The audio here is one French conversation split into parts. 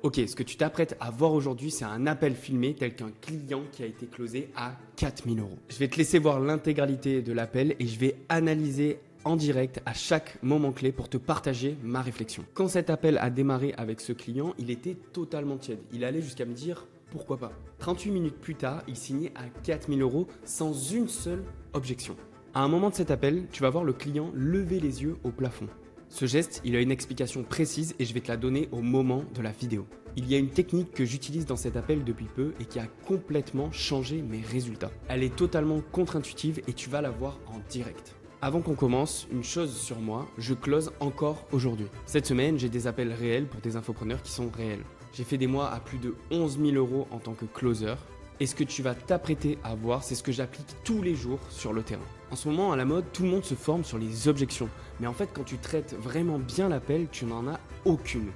Ok, ce que tu t'apprêtes à voir aujourd'hui, c'est un appel filmé tel qu'un client qui a été closé à 4000 euros. Je vais te laisser voir l'intégralité de l'appel et je vais analyser en direct à chaque moment clé pour te partager ma réflexion. Quand cet appel a démarré avec ce client, il était totalement tiède. Il allait jusqu'à me dire pourquoi pas. 38 minutes plus tard, il signait à 4000 euros sans une seule objection. À un moment de cet appel, tu vas voir le client lever les yeux au plafond. Ce geste, il a une explication précise et je vais te la donner au moment de la vidéo. Il y a une technique que j'utilise dans cet appel depuis peu et qui a complètement changé mes résultats. Elle est totalement contre-intuitive et tu vas la voir en direct. Avant qu'on commence, une chose sur moi, je close encore aujourd'hui. Cette semaine, j'ai des appels réels pour des infopreneurs qui sont réels. J'ai fait des mois à plus de 11 000 euros en tant que closer. Et ce que tu vas t'apprêter à voir, c'est ce que j'applique tous les jours sur le terrain. En ce moment, à la mode, tout le monde se forme sur les objections. Mais en fait, quand tu traites vraiment bien l'appel, tu n'en as aucune.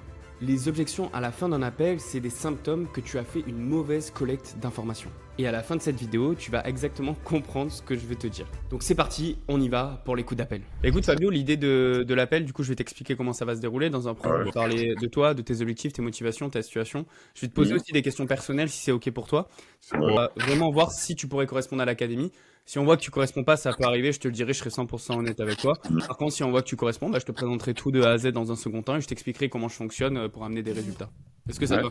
Les objections à la fin d'un appel, c'est des symptômes que tu as fait une mauvaise collecte d'informations. Et à la fin de cette vidéo, tu vas exactement comprendre ce que je vais te dire. Donc c'est parti, on y va pour les coups d'appel. Écoute Fabio, l'idée de l'appel, du coup je vais t'expliquer comment ça va se dérouler. Dans un premier temps, je vais parler de toi, de tes objectifs, tes motivations, ta situation. Je vais te poser aussi des questions personnelles si c'est ok pour toi. On va vraiment voir si tu pourrais correspondre à l'académie. Si on voit que tu corresponds pas, ça peut arriver, je te le dirai, je serai 100% honnête avec toi. Par contre, si on voit que tu corresponds, je te présenterai tout de A à Z dans un second temps et je t'expliquerai comment je fonctionne pour amener des résultats. Est-ce que ça te va ?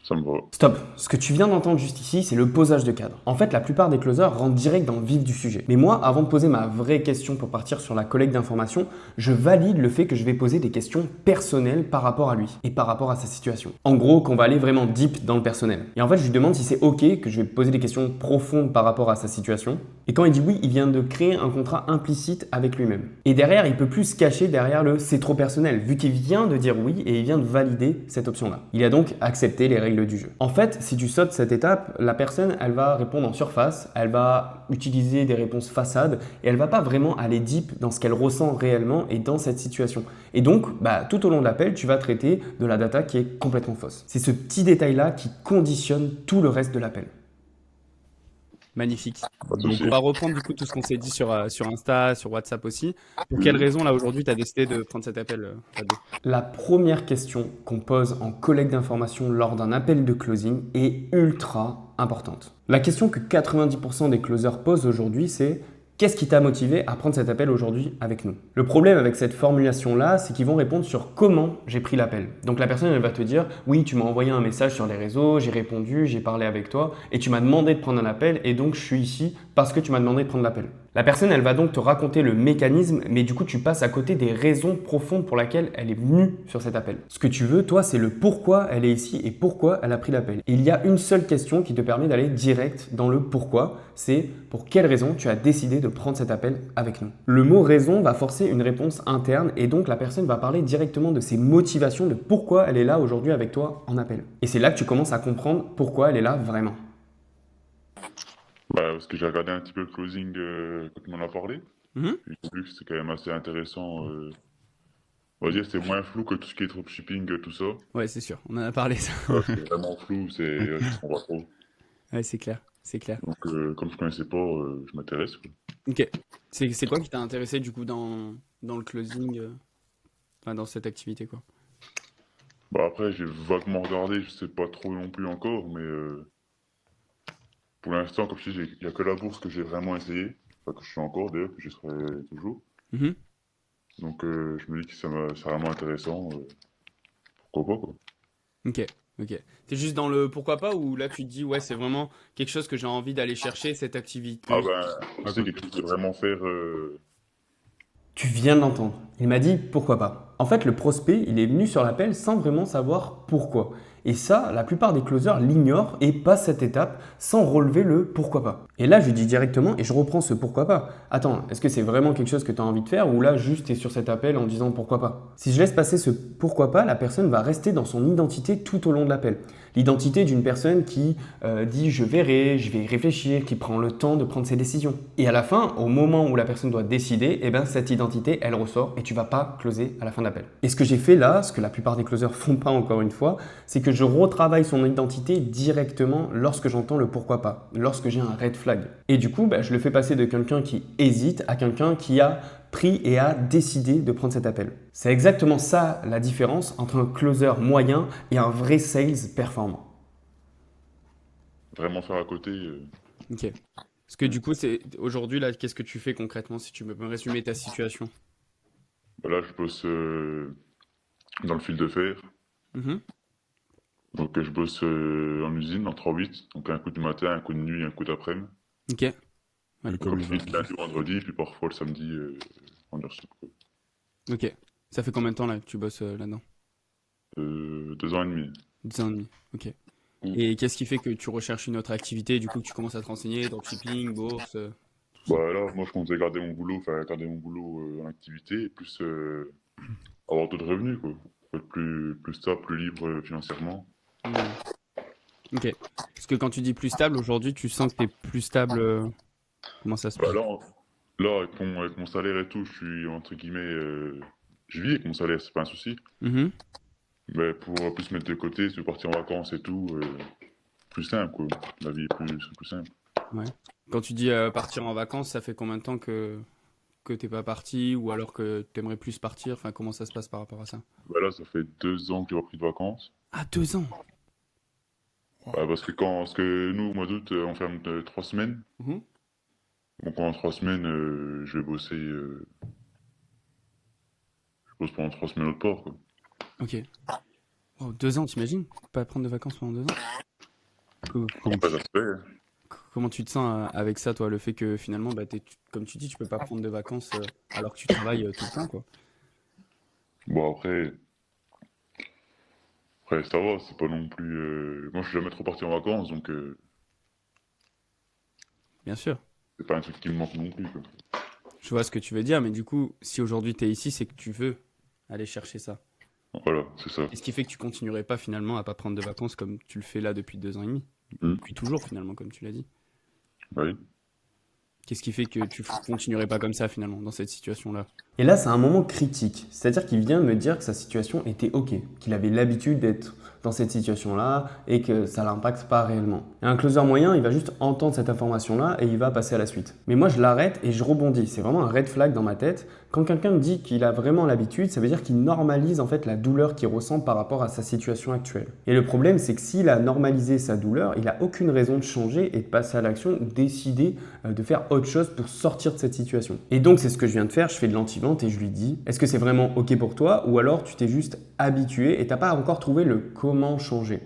Ça me va. Stop. Ce que tu viens d'entendre juste ici, c'est le posage de cadre. En fait, la plupart des closers rentrent direct dans le vif du sujet. Mais moi, avant de poser ma vraie question pour partir sur la collecte d'informations, je valide le fait que je vais poser des questions personnelles par rapport à lui et par rapport à sa situation. En gros, qu'on va aller vraiment deep dans le personnel. Et en fait, je lui demande si c'est ok que je vais poser des questions profondes par rapport à sa situation. Et quand il dit oui, il vient de créer un contrat implicite avec lui-même. Et derrière, il peut plus se cacher derrière le c'est trop personnel, vu qu'il vient de dire oui et il vient de valider cette option-là. Il a donc accepté les règles du jeu. En fait, si tu sautes cette étape, la personne, elle va répondre en surface, elle va utiliser des réponses façades et elle va pas vraiment aller deep dans ce qu'elle ressent réellement et dans cette situation. Et donc, tout au long de l'appel, tu vas traiter de la data qui est complètement fausse. C'est ce petit détail-là qui conditionne tout le reste de l'appel. Magnifique. Donc, on va reprendre du coup tout ce qu'on s'est dit sur Insta, sur WhatsApp aussi. Pour quelle raison, là, aujourd'hui, tu as décidé de prendre cet appel, Fabio ? La première question qu'on pose en collecte d'informations lors d'un appel de closing est ultra importante. La question que 90% des closers posent aujourd'hui, c'est qu'est-ce qui t'a motivé à prendre cet appel aujourd'hui avec nous? Le problème avec cette formulation-là, c'est qu'ils vont répondre sur comment j'ai pris l'appel. Donc la personne, elle va te dire « Oui, tu m'as envoyé un message sur les réseaux, j'ai répondu, j'ai parlé avec toi et tu m'as demandé de prendre un appel et donc je suis ici parce que tu m'as demandé de prendre l'appel. » La personne, elle va donc te raconter le mécanisme, mais du coup, tu passes à côté des raisons profondes pour lesquelles elle est venue sur cet appel. Ce que tu veux, toi, c'est le pourquoi elle est ici et pourquoi elle a pris l'appel. Et il y a une seule question qui te permet d'aller direct dans le pourquoi, c'est pour quelle raison tu as décidé de prendre cet appel avec nous. Le mot raison va forcer une réponse interne et donc la personne va parler directement de ses motivations, de pourquoi elle est là aujourd'hui avec toi en appel. Et c'est là que tu commences à comprendre pourquoi elle est là vraiment. Parce que j'ai regardé un petit peu le closing quand tu m'en as parlé. J'ai vu que c'est quand même assez intéressant. On va dire que c'est moins flou que tout ce qui est dropshipping, tout ça. Ouais, c'est sûr, on en a parlé ça. C'est vraiment flou, on voit trop. Ouais, c'est clair, c'est clair. Donc, comme je connaissais pas, je m'intéresse. Ok. C'est quoi qui t'a intéressé du coup dans le closing, dans cette activité quoi? Après, j'ai vaguement regardé, je sais pas trop non plus encore, mais pour l'instant, comme je dis, il n'y a que la bourse que j'ai vraiment essayé. Enfin, que je suis encore d'ailleurs, que je serai toujours. Donc, je me dis que c'est vraiment intéressant. Pourquoi pas, quoi. Ok. T'es juste dans le pourquoi pas ou là tu te dis ouais c'est vraiment quelque chose que j'ai envie d'aller chercher cette activité. C'est quelque chose de vraiment faire. Tu viens de l'entendre. Il m'a dit pourquoi pas. En fait, le prospect, il est venu sur l'appel sans vraiment savoir pourquoi. Et ça, la plupart des closers l'ignorent et passent cette étape sans relever le pourquoi pas. Et là, je lui dis directement et je reprends ce pourquoi pas. Attends, est-ce que c'est vraiment quelque chose que tu as envie de faire ou là, juste tu es sur cet appel en disant pourquoi pas? Si je laisse passer ce pourquoi pas, la personne va rester dans son identité tout au long de l'appel. L'identité d'une personne qui dit je verrai, je vais y réfléchir, qui prend le temps de prendre ses décisions. Et à la fin, au moment où la personne doit décider, cette identité, elle ressort et tu vas pas closer à la fin d'appel. Et ce que j'ai fait là, ce que la plupart des closers font pas encore une fois, c'est que que je retravaille son identité directement lorsque j'entends le pourquoi pas, lorsque j'ai un red flag. Et du coup, je le fais passer de quelqu'un qui hésite à quelqu'un qui a pris et a décidé de prendre cet appel. C'est exactement ça la différence entre un closer moyen et un vrai sales performant. Vraiment faire à côté. Ok. Parce que du coup, aujourd'hui, là, qu'est-ce que tu fais concrètement si tu peux me résumer ta situation? Là, je bosse dans le fil de fer. Mhm. Donc, je bosse en usine en 3-8. Donc, un coup du matin, un coup de nuit, un coup d'après-midi. Ok. Ouais, Donc, comme comme les je autres. dis, lundi, vendredi, puis parfois le samedi en heure sup, quoi. Ok. Ça fait combien de temps là que tu bosses là-dedans? 2 ans et demi. 10 ans et demi. Ok. Mm. Et qu'est-ce qui fait que tu recherches une autre activité, du coup, que tu commences à te renseigner, dropshipping, bourse, tout ça? Là, moi, je comptais garder mon boulot, enfin, garder mon boulot en activité, et plus avoir d'autres revenus, quoi. Pour être plus stable, plus libre financièrement. Hmm. Ok. Parce que quand tu dis plus stable, aujourd'hui, tu sens que tu es plus stable. Comment ça se passe? Là, là avec mon salaire et tout, je suis, entre guillemets, je vis avec mon salaire, c'est pas un souci. Mhm. Mais pour plus mettre de côté, se partir en vacances et tout, plus simple, quoi. La vie est plus simple. Ouais. Quand tu dis partir en vacances, ça fait combien de temps que t'es pas parti ou alors que t'aimerais plus partir? Enfin, comment ça se passe par rapport à ça? Là, ça fait 2 ans que j'ai pas pris de vacances. Ah, 2 ans. Parce que nous, au mois d'août, on ferme 3 semaines. Mhm. Donc pendant 3 semaines, je vais bosser. Je bosse pendant 3 semaines autre part, quoi. Ok. Oh, 2 ans, t'imagines? Pas prendre de vacances pendant 2 ans? Comment Après, ça se fait, hein. comment tu te sens avec ça, toi, le fait que finalement, comme tu dis, tu peux pas prendre de vacances alors que tu travailles tout le temps, quoi. Bon, après, ça va, c'est pas non plus. Moi, je suis jamais trop parti en vacances, donc Bien sûr. c'est pas un truc qui me manque non plus, quoi. Je vois ce que tu veux dire, mais du coup, si aujourd'hui tu es ici, c'est que tu veux aller chercher ça. Voilà, c'est ça. Et ce qui fait que tu continuerais pas finalement à pas prendre de vacances comme tu le fais là depuis 2 ans et demi. Hmm. Depuis toujours finalement, comme tu l'as dit. Bah oui. Qu'est-ce qui fait que tu continuerais pas comme ça finalement dans cette situation-là? Et là, c'est un moment critique. C'est-à-dire qu'il vient de me dire que sa situation était OK, qu'il avait l'habitude d'être dans cette situation-là et que ça l'impacte pas réellement. Et un closer moyen, il va juste entendre cette information-là et il va passer à la suite. Mais moi, je l'arrête et je rebondis. C'est vraiment un red flag dans ma tête. Quand quelqu'un me dit qu'il a vraiment l'habitude, ça veut dire qu'il normalise en fait la douleur qu'il ressent par rapport à sa situation actuelle. Et le problème, c'est que s'il a normalisé sa douleur, il n'a aucune raison de changer et de passer à l'action ou décider de faire autre chose pour sortir de cette situation. Et donc, c'est ce que je viens de faire. Je fais de l'anti-vente et je lui dis, est-ce que c'est vraiment OK pour toi ou alors tu t'es juste habitué et tu n'as pas encore trouvé le comment changer?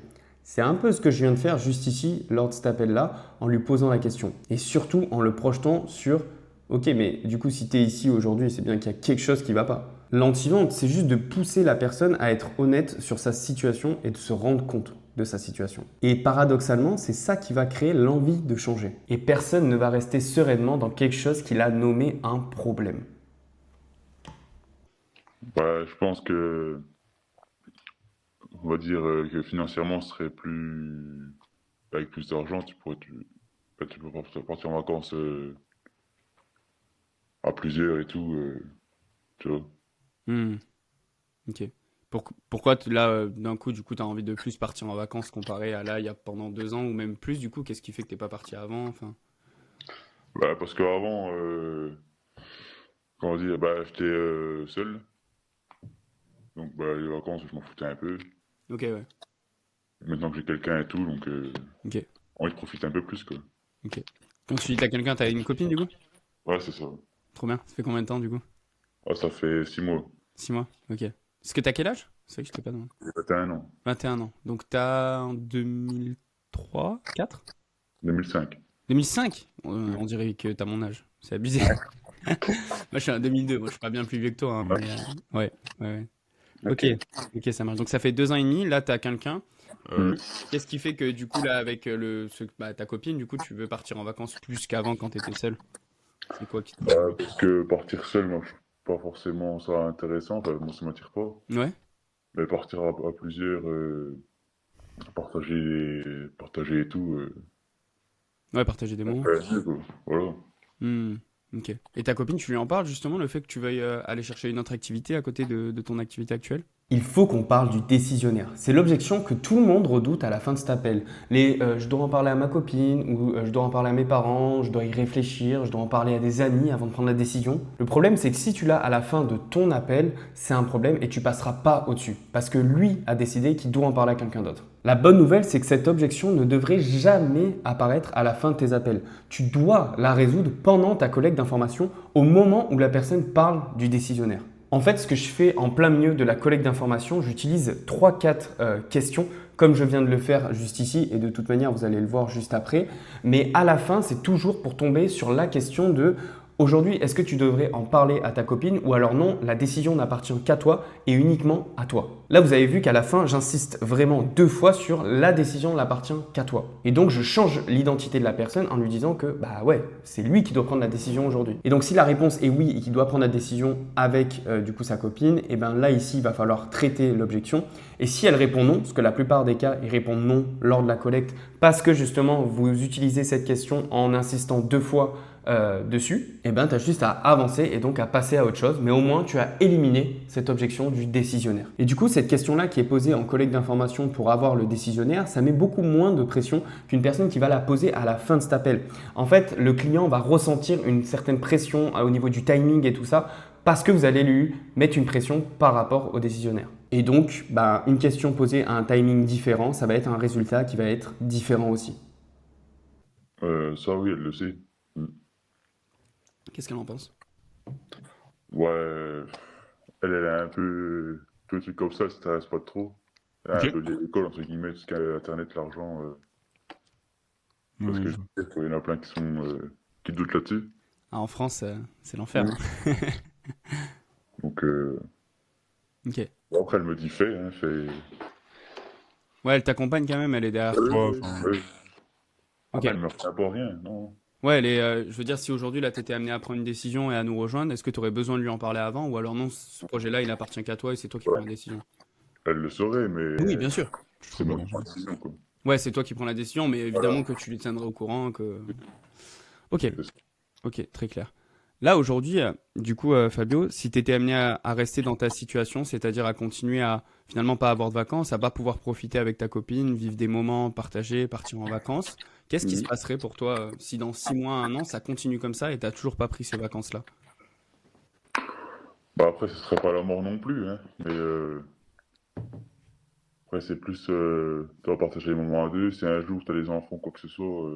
C'est un peu ce que je viens de faire juste ici lors de cet appel-là en lui posant la question et surtout en le projetant sur OK, mais du coup, si tu es ici aujourd'hui, c'est bien qu'il y a quelque chose qui ne va pas. L'anti-vente, c'est juste de pousser la personne à être honnête sur sa situation et de se rendre compte de sa situation. Et paradoxalement, c'est ça qui va créer l'envie de changer. Et personne ne va rester sereinement dans quelque chose qu'il a nommé un problème. Je pense que, on va dire que financièrement, ce serait plus. Avec plus d'argent, tu peux partir en vacances à plusieurs et tout, tu vois. Hmm, ok. Pourquoi là, d'un coup, du coup, tu as envie de plus partir en vacances comparé à là, il y a pendant 2 ans ou même plus, du coup, qu'est-ce qui fait que t'es pas parti avant? Enfin, Parce qu'avant, comment dire, j'étais seul. Donc, les vacances, je m'en foutais un peu. ok, ouais. Maintenant que j'ai quelqu'un et tout, donc Ok, on y profite un peu plus, quoi. ok. Quand tu dis t'as quelqu'un, t'as une copine, du coup? Ouais, c'est ça. Trop bien. Ça fait combien de temps, du coup? Ça fait 6 mois. 6 mois? Ok. Est-ce que t'as quel âge? C'est vrai que je t'ai pas demandé. J'ai 21 ans. 21 ans. Donc t'as en 2003, 4? 2005. 2005? On dirait que t'as mon âge. C'est abusé. Moi, je suis en 2002. Moi, je suis pas bien plus vieux que toi, hein, Ouais. mais ouais, ouais, ouais. Ok, Ok. ok, ça marche. Donc ça fait 2 ans et demi. Là, t'as quelqu'un. Hmm. Qu'est-ce qui fait que du coup là, avec ta copine, du coup, tu veux partir en vacances plus qu'avant quand t'étais seul? C'est quoi qui te... Parce que partir seul, moi, je trouve pas forcément ça intéressant. Enfin, moi, ça m'attire pas. Ouais, Mais partir à plusieurs, partager et tout, ouais, partager des moments. ouais, c'est quoi. Voilà. Hmm, ok. Et ta copine, tu lui en parles justement le fait que tu veuilles aller chercher une autre activité à côté de ton activité actuelle? il faut qu'on parle du décisionnaire. C'est l'objection que tout le monde redoute à la fin de cet appel. Je dois en parler à ma copine, ou je dois en parler à mes parents, je dois y réfléchir, je dois en parler à des amis avant de prendre la décision. Le problème, c'est que si tu l'as à la fin de ton appel, c'est un problème et tu passeras pas au-dessus. Parce que lui a décidé qu'il doit en parler à quelqu'un d'autre. La bonne nouvelle, c'est que cette objection ne devrait jamais apparaître à la fin de tes appels. Tu dois la résoudre pendant ta collecte d'informations au moment où la personne parle du décisionnaire. En fait, ce que je fais en plein milieu de la collecte d'informations, j'utilise 3-4 questions comme je viens de le faire juste ici et de toute manière, vous allez le voir juste après. Mais à la fin, c'est toujours pour tomber sur la question de aujourd'hui, est-ce que tu devrais en parler à ta copine ou alors non, la décision n'appartient qu'à toi et uniquement à toi. Là, vous avez vu qu'à la fin, j'insiste vraiment 2 fois sur la décision n'appartient qu'à toi. Et donc, je change l'identité de la personne en lui disant que bah ouais, c'est lui qui doit prendre la décision aujourd'hui. Et donc, si la réponse est oui et qu'il doit prendre la décision avec du coup sa copine, et ben là ici, il va falloir traiter l'objection. Et si elle répond non, parce que la plupart des cas, ils répondent non lors de la collecte parce que justement, vous utilisez cette question en insistant 2 fois dessus, et ben tu as juste à avancer et donc à passer à autre chose, mais au moins tu as éliminé cette objection du décisionnaire. Et du coup, cette question-là qui est posée en collecte d'informations pour avoir le décisionnaire, ça met beaucoup moins de pression qu'une personne qui va la poser à la fin de cet appel. En fait, le client va ressentir une certaine pression au niveau du timing et tout ça, parce que vous allez lui mettre une pression par rapport au décisionnaire. Et donc, une question posée à un timing différent, ça va être un résultat qui va être différent aussi. Ça, oui, elle le sait. Qu'est-ce qu'elle en pense? Ouais, elle est un peu. Tous les trucs comme ça t'intéresse pas trop. Elle est un peu vieille école, entre guillemets, parce qu'Internet, l'argent. Parce que je sais qu'il y en a plein qui doutent là-dessus. Ah, en France, c'est l'enfer. Donc, Ok. bon, après, elle me dit fais, hein, fais. Ouais, elle t'accompagne quand même, elle est derrière toi. Oui. Ok. Elle me retient pas rien, non. Ouais, je veux dire, si aujourd'hui, là, tu étais amené à prendre une décision et à nous rejoindre, est-ce que tu aurais besoin de lui en parler avant ou alors non, ce projet-là, il appartient qu'à toi et c'est toi qui prends la décision? Elle le saurait, mais Oui, bien sûr. c'est moi qui prends la décision, quoi. Ouais, c'est toi qui prends la décision, mais évidemment que tu lui tiendrais au courant, que... Ok, C'est ça. ok, très clair. Là, aujourd'hui, du coup, Fabio, si tu étais amené à rester dans ta situation, c'est-à-dire à continuer à finalement pas avoir de vacances, à pas pouvoir profiter avec ta copine, vivre des moments partagés, partir en vacances, qu'est-ce qui se passerait pour toi si dans 6 mois, 1 an, ça continue comme ça et tu n'as toujours pas pris ces vacances-là? Bah après, ce serait pas la mort non plus, hein. Mais après, c'est plus, tu vas partager les moments à deux. Si un jour tu as des enfants, quoi que ce soit,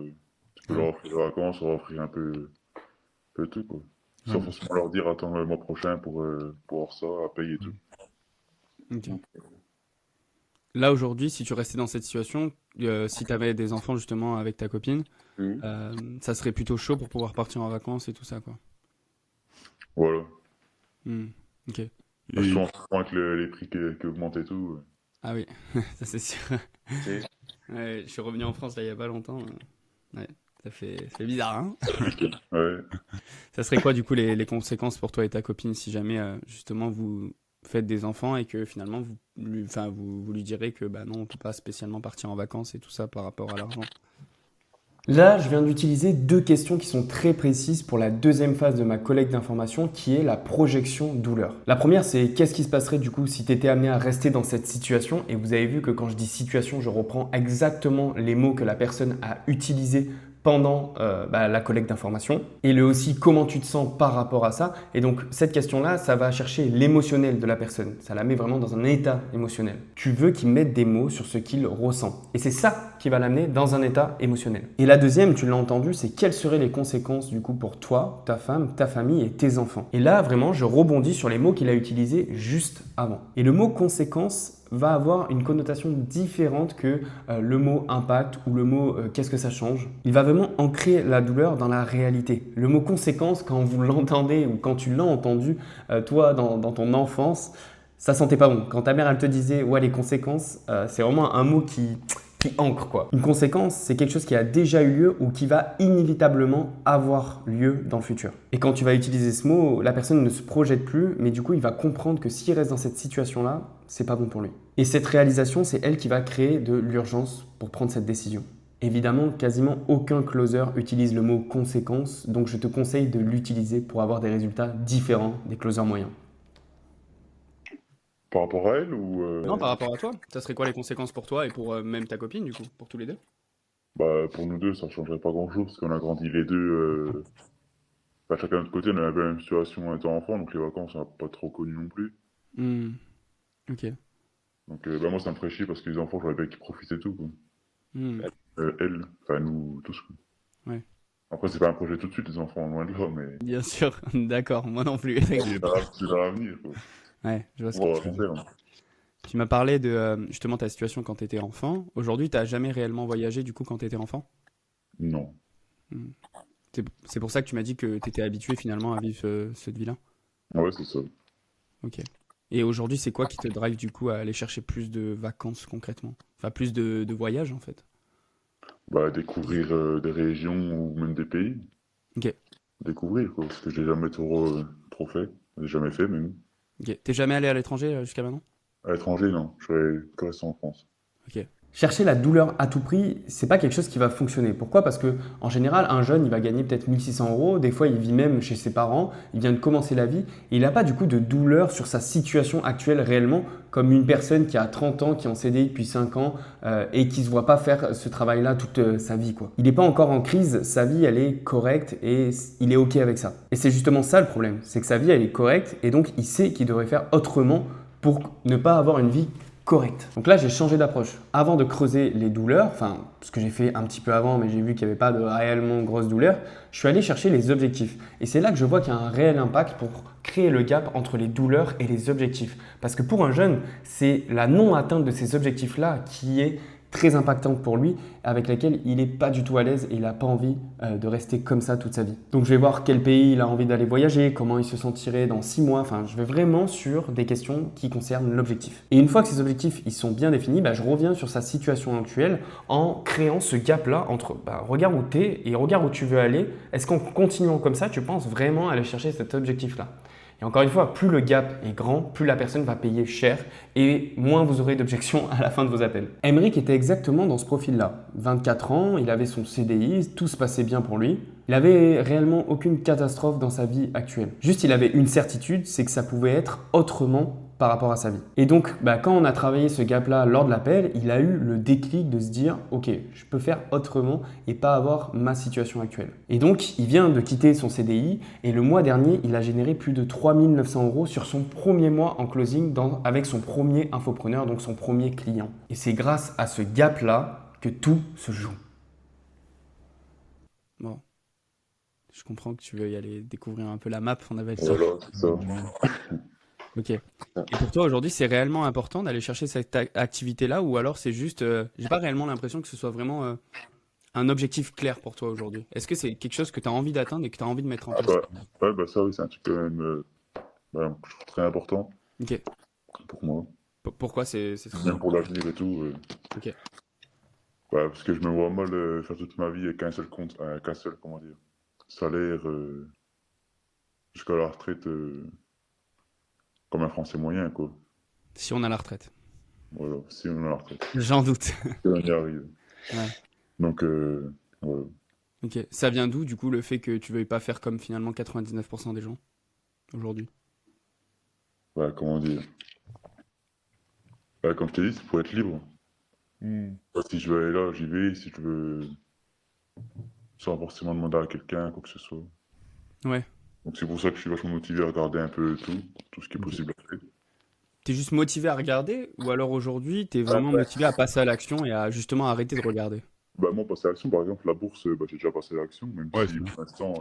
tu peux leur offrir des vacances, leur offrir un peu tout, quoi. Sans forcément leur dire, attends le mois prochain pour avoir ça à payer et tout. Ok. Là, aujourd'hui, si tu restais dans cette situation, si tu avais des enfants justement avec ta copine, ça serait plutôt chaud pour pouvoir partir en vacances et tout ça, quoi. Voilà. Ok. Surtout en ce moment avec les prix qui augmentent et tout. Ah oui, ça c'est sûr. Ouais, je suis revenu en France là il y a pas longtemps. Ouais, ça fait bizarre, hein? Ouais. Ça serait quoi du coup les conséquences pour toi et ta copine si jamais justement vous faites des enfants et que finalement vous lui direz que bah non on peut pas spécialement partir en vacances et tout ça par rapport à l'argent. Là, je viens d'utiliser 2 questions qui sont très précises pour la deuxième phase de ma collecte d'informations qui est la projection douleur. La première, c'est qu'est-ce qui se passerait du coup si tu étais amené à rester dans cette situation, et vous avez vu que quand je dis situation, je reprends exactement les mots que la personne a utilisés pendant la collecte d'informations et le aussi comment tu te sens par rapport à ça. Et donc cette question-là, ça va chercher l'émotionnel de la personne. Ça la met vraiment dans un état émotionnel. Tu veux qu'il mette des mots sur ce qu'il ressent. Et c'est ça qui va l'amener dans un état émotionnel. Et la deuxième, tu l'as entendu, c'est quelles seraient les conséquences du coup pour toi, ta femme, ta famille et tes enfants. Et là, vraiment, je rebondis sur les mots qu'il a utilisés juste avant. Et le mot conséquence va avoir une connotation différente que le mot impact ou le mot qu'est-ce que ça change. Il va vraiment ancrer la douleur dans la réalité. Le mot conséquence, quand vous l'entendez ou quand tu l'as entendu, toi, dans ton enfance, ça sentait pas bon. Quand ta mère, elle te disait, ouais, les conséquences, c'est vraiment un mot qui ancre, quoi. Une conséquence, c'est quelque chose qui a déjà eu lieu ou qui va inévitablement avoir lieu dans le futur. Et quand tu vas utiliser ce mot, la personne ne se projette plus, mais du coup, il va comprendre que s'il reste dans cette situation-là, c'est pas bon pour lui. Et cette réalisation, c'est elle qui va créer de l'urgence pour prendre cette décision. Évidemment, quasiment aucun closer utilise le mot conséquence, donc je te conseille de l'utiliser pour avoir des résultats différents des closers moyens. Par rapport à elle ou Non, par rapport à toi. Ça serait quoi les conséquences pour toi et pour même ta copine, du coup, pour tous les deux? bah, pour nous deux, ça changerait pas grand-chose parce qu'on a grandi les deux, bah, chacun de notre côté, on a la même situation en étant enfant, donc les vacances, on n'a pas trop connu non plus. Hmm, ok. Donc, bah, moi, ça me ferait chier parce que les enfants, j'aurais bien qu'ils profitent et tout, quoi. Hmm, Elle, enfin, nous tous, quoi. ouais. Après, c'est pas un projet tout de suite, les enfants, loin de là, mais Bien sûr, d'accord, moi non plus. c'est dans l'avenir, quoi. Ouais, je vois ce On que va tu voir veux long dire. terme. Tu m'as parlé de justement ta situation quand tu étais enfant. Aujourd'hui, tu n'as jamais réellement voyagé du coup quand tu étais enfant? Non. Hmm. C'est pour ça que tu m'as dit que tu étais habitué finalement à vivre cette vie-là? Ouais, c'est ça. Ok. Et aujourd'hui, c'est quoi qui te drive du coup à aller chercher plus de vacances concrètement? Enfin, plus de voyages en fait. Bah, découvrir des régions ou même des pays. Ok. Découvrir, quoi, parce que j'ai jamais trop fait. J'ai jamais fait, même. Ok. T'es jamais allé à l'étranger jusqu'à maintenant? À l'étranger, non. Je serais que resté en France. Ok. Chercher la douleur à tout prix, c'est pas quelque chose qui va fonctionner. Pourquoi? Parce que en général, un jeune, il va gagner peut-être 1600 euros. Des fois, il vit même chez ses parents. Il vient de commencer la vie et il n'a pas du coup de douleur sur sa situation actuelle réellement, comme une personne qui a 30 ans, qui est en CDI depuis 5 ans et qui se voit pas faire ce travail-là toute sa vie, quoi. Il n'est pas encore en crise. Sa vie, elle est correcte et il est ok avec ça. Et c'est justement ça le problème, c'est que sa vie, elle est correcte et donc il sait qu'il devrait faire autrement pour ne pas avoir une vie correct. Donc là, j'ai changé d'approche. Avant de creuser les douleurs, enfin, ce que j'ai fait un petit peu avant, mais j'ai vu qu'il n'y avait pas de réellement grosses douleurs, je suis allé chercher les objectifs. Et c'est là que je vois qu'il y a un réel impact pour créer le gap entre les douleurs et les objectifs. Parce que pour un jeune, c'est la non-atteinte de ces objectifs-là qui est très impactante pour lui, avec laquelle il n'est pas du tout à l'aise et il n'a pas envie de rester comme ça toute sa vie. Donc je vais voir quel pays il a envie d'aller voyager, comment il se sentirait dans 6 mois, enfin je vais vraiment sur des questions qui concernent l'objectif. Et une fois que ces objectifs ils sont bien définis, je reviens sur sa situation actuelle en créant ce gap-là entre regarde où tu es et regarde où tu veux aller. Est-ce qu'en continuant comme ça, tu penses vraiment aller chercher cet objectif-là? Et encore une fois, plus le gap est grand, plus la personne va payer cher et moins vous aurez d'objections à la fin de vos appels. Emeric était exactement dans ce profil-là. 24 ans, il avait son CDI, tout se passait bien pour lui. Il avait réellement aucune catastrophe dans sa vie actuelle. Juste, il avait une certitude, c'est que ça pouvait être autrement par rapport à sa vie. Et donc, quand on a travaillé ce gap-là lors de l'appel, il a eu le déclic de se dire « Ok, je peux faire autrement et pas avoir ma situation actuelle. » Et donc, il vient de quitter son CDI et le mois dernier, il a généré plus de 3 900 euros sur son premier mois en closing avec son premier infopreneur, donc son premier client. Et c'est grâce à ce gap-là que tout se joue. Bon, je comprends que tu veux y aller découvrir un peu la map, on avait le temps. Voilà, c'est ça. Ok. Et pour toi, aujourd'hui, c'est réellement important d'aller chercher cette activité-là ou alors c'est juste, j'ai pas réellement l'impression que ce soit vraiment un objectif clair pour toi aujourd'hui. Est-ce que c'est quelque chose que tu as envie d'atteindre et que tu as envie de mettre en Ah place? bah, ouais, bah ça, oui, c'est un truc quand même que je trouve très important Ok. pour moi. Pourquoi c'est très Même pour important? l'avenir et tout. Ok. Parce que je me vois mal faire toute ma vie avec qu'un seul compte, qu'un seul, comment dire, salaire jusqu'à la retraite comme un Français moyen, quoi. Si on a la retraite. Voilà, si on a la retraite. J'en doute. Si on y arrive. Ouais. Donc, voilà. Ok. Ça vient d'où, du coup, le fait que tu veuilles pas faire comme finalement 99% des gens aujourd'hui? Ouais, comment dire. Comme je t'ai dit, c'est pour être libre. Si je veux aller là, j'y vais. Si je veux, sans forcément demander à quelqu'un, quoi que ce soit. Ouais. Donc, c'est pour ça que je suis vachement motivé à regarder un peu tout ce qui est Ok. possible à faire. T'es juste motivé à regarder ou alors aujourd'hui, t'es vraiment motivé à passer à l'action et à justement arrêter de regarder? Bah, moi, passer à l'action, par exemple, la bourse, j'ai déjà passé à l'action, même Ouais, si pour l'instant,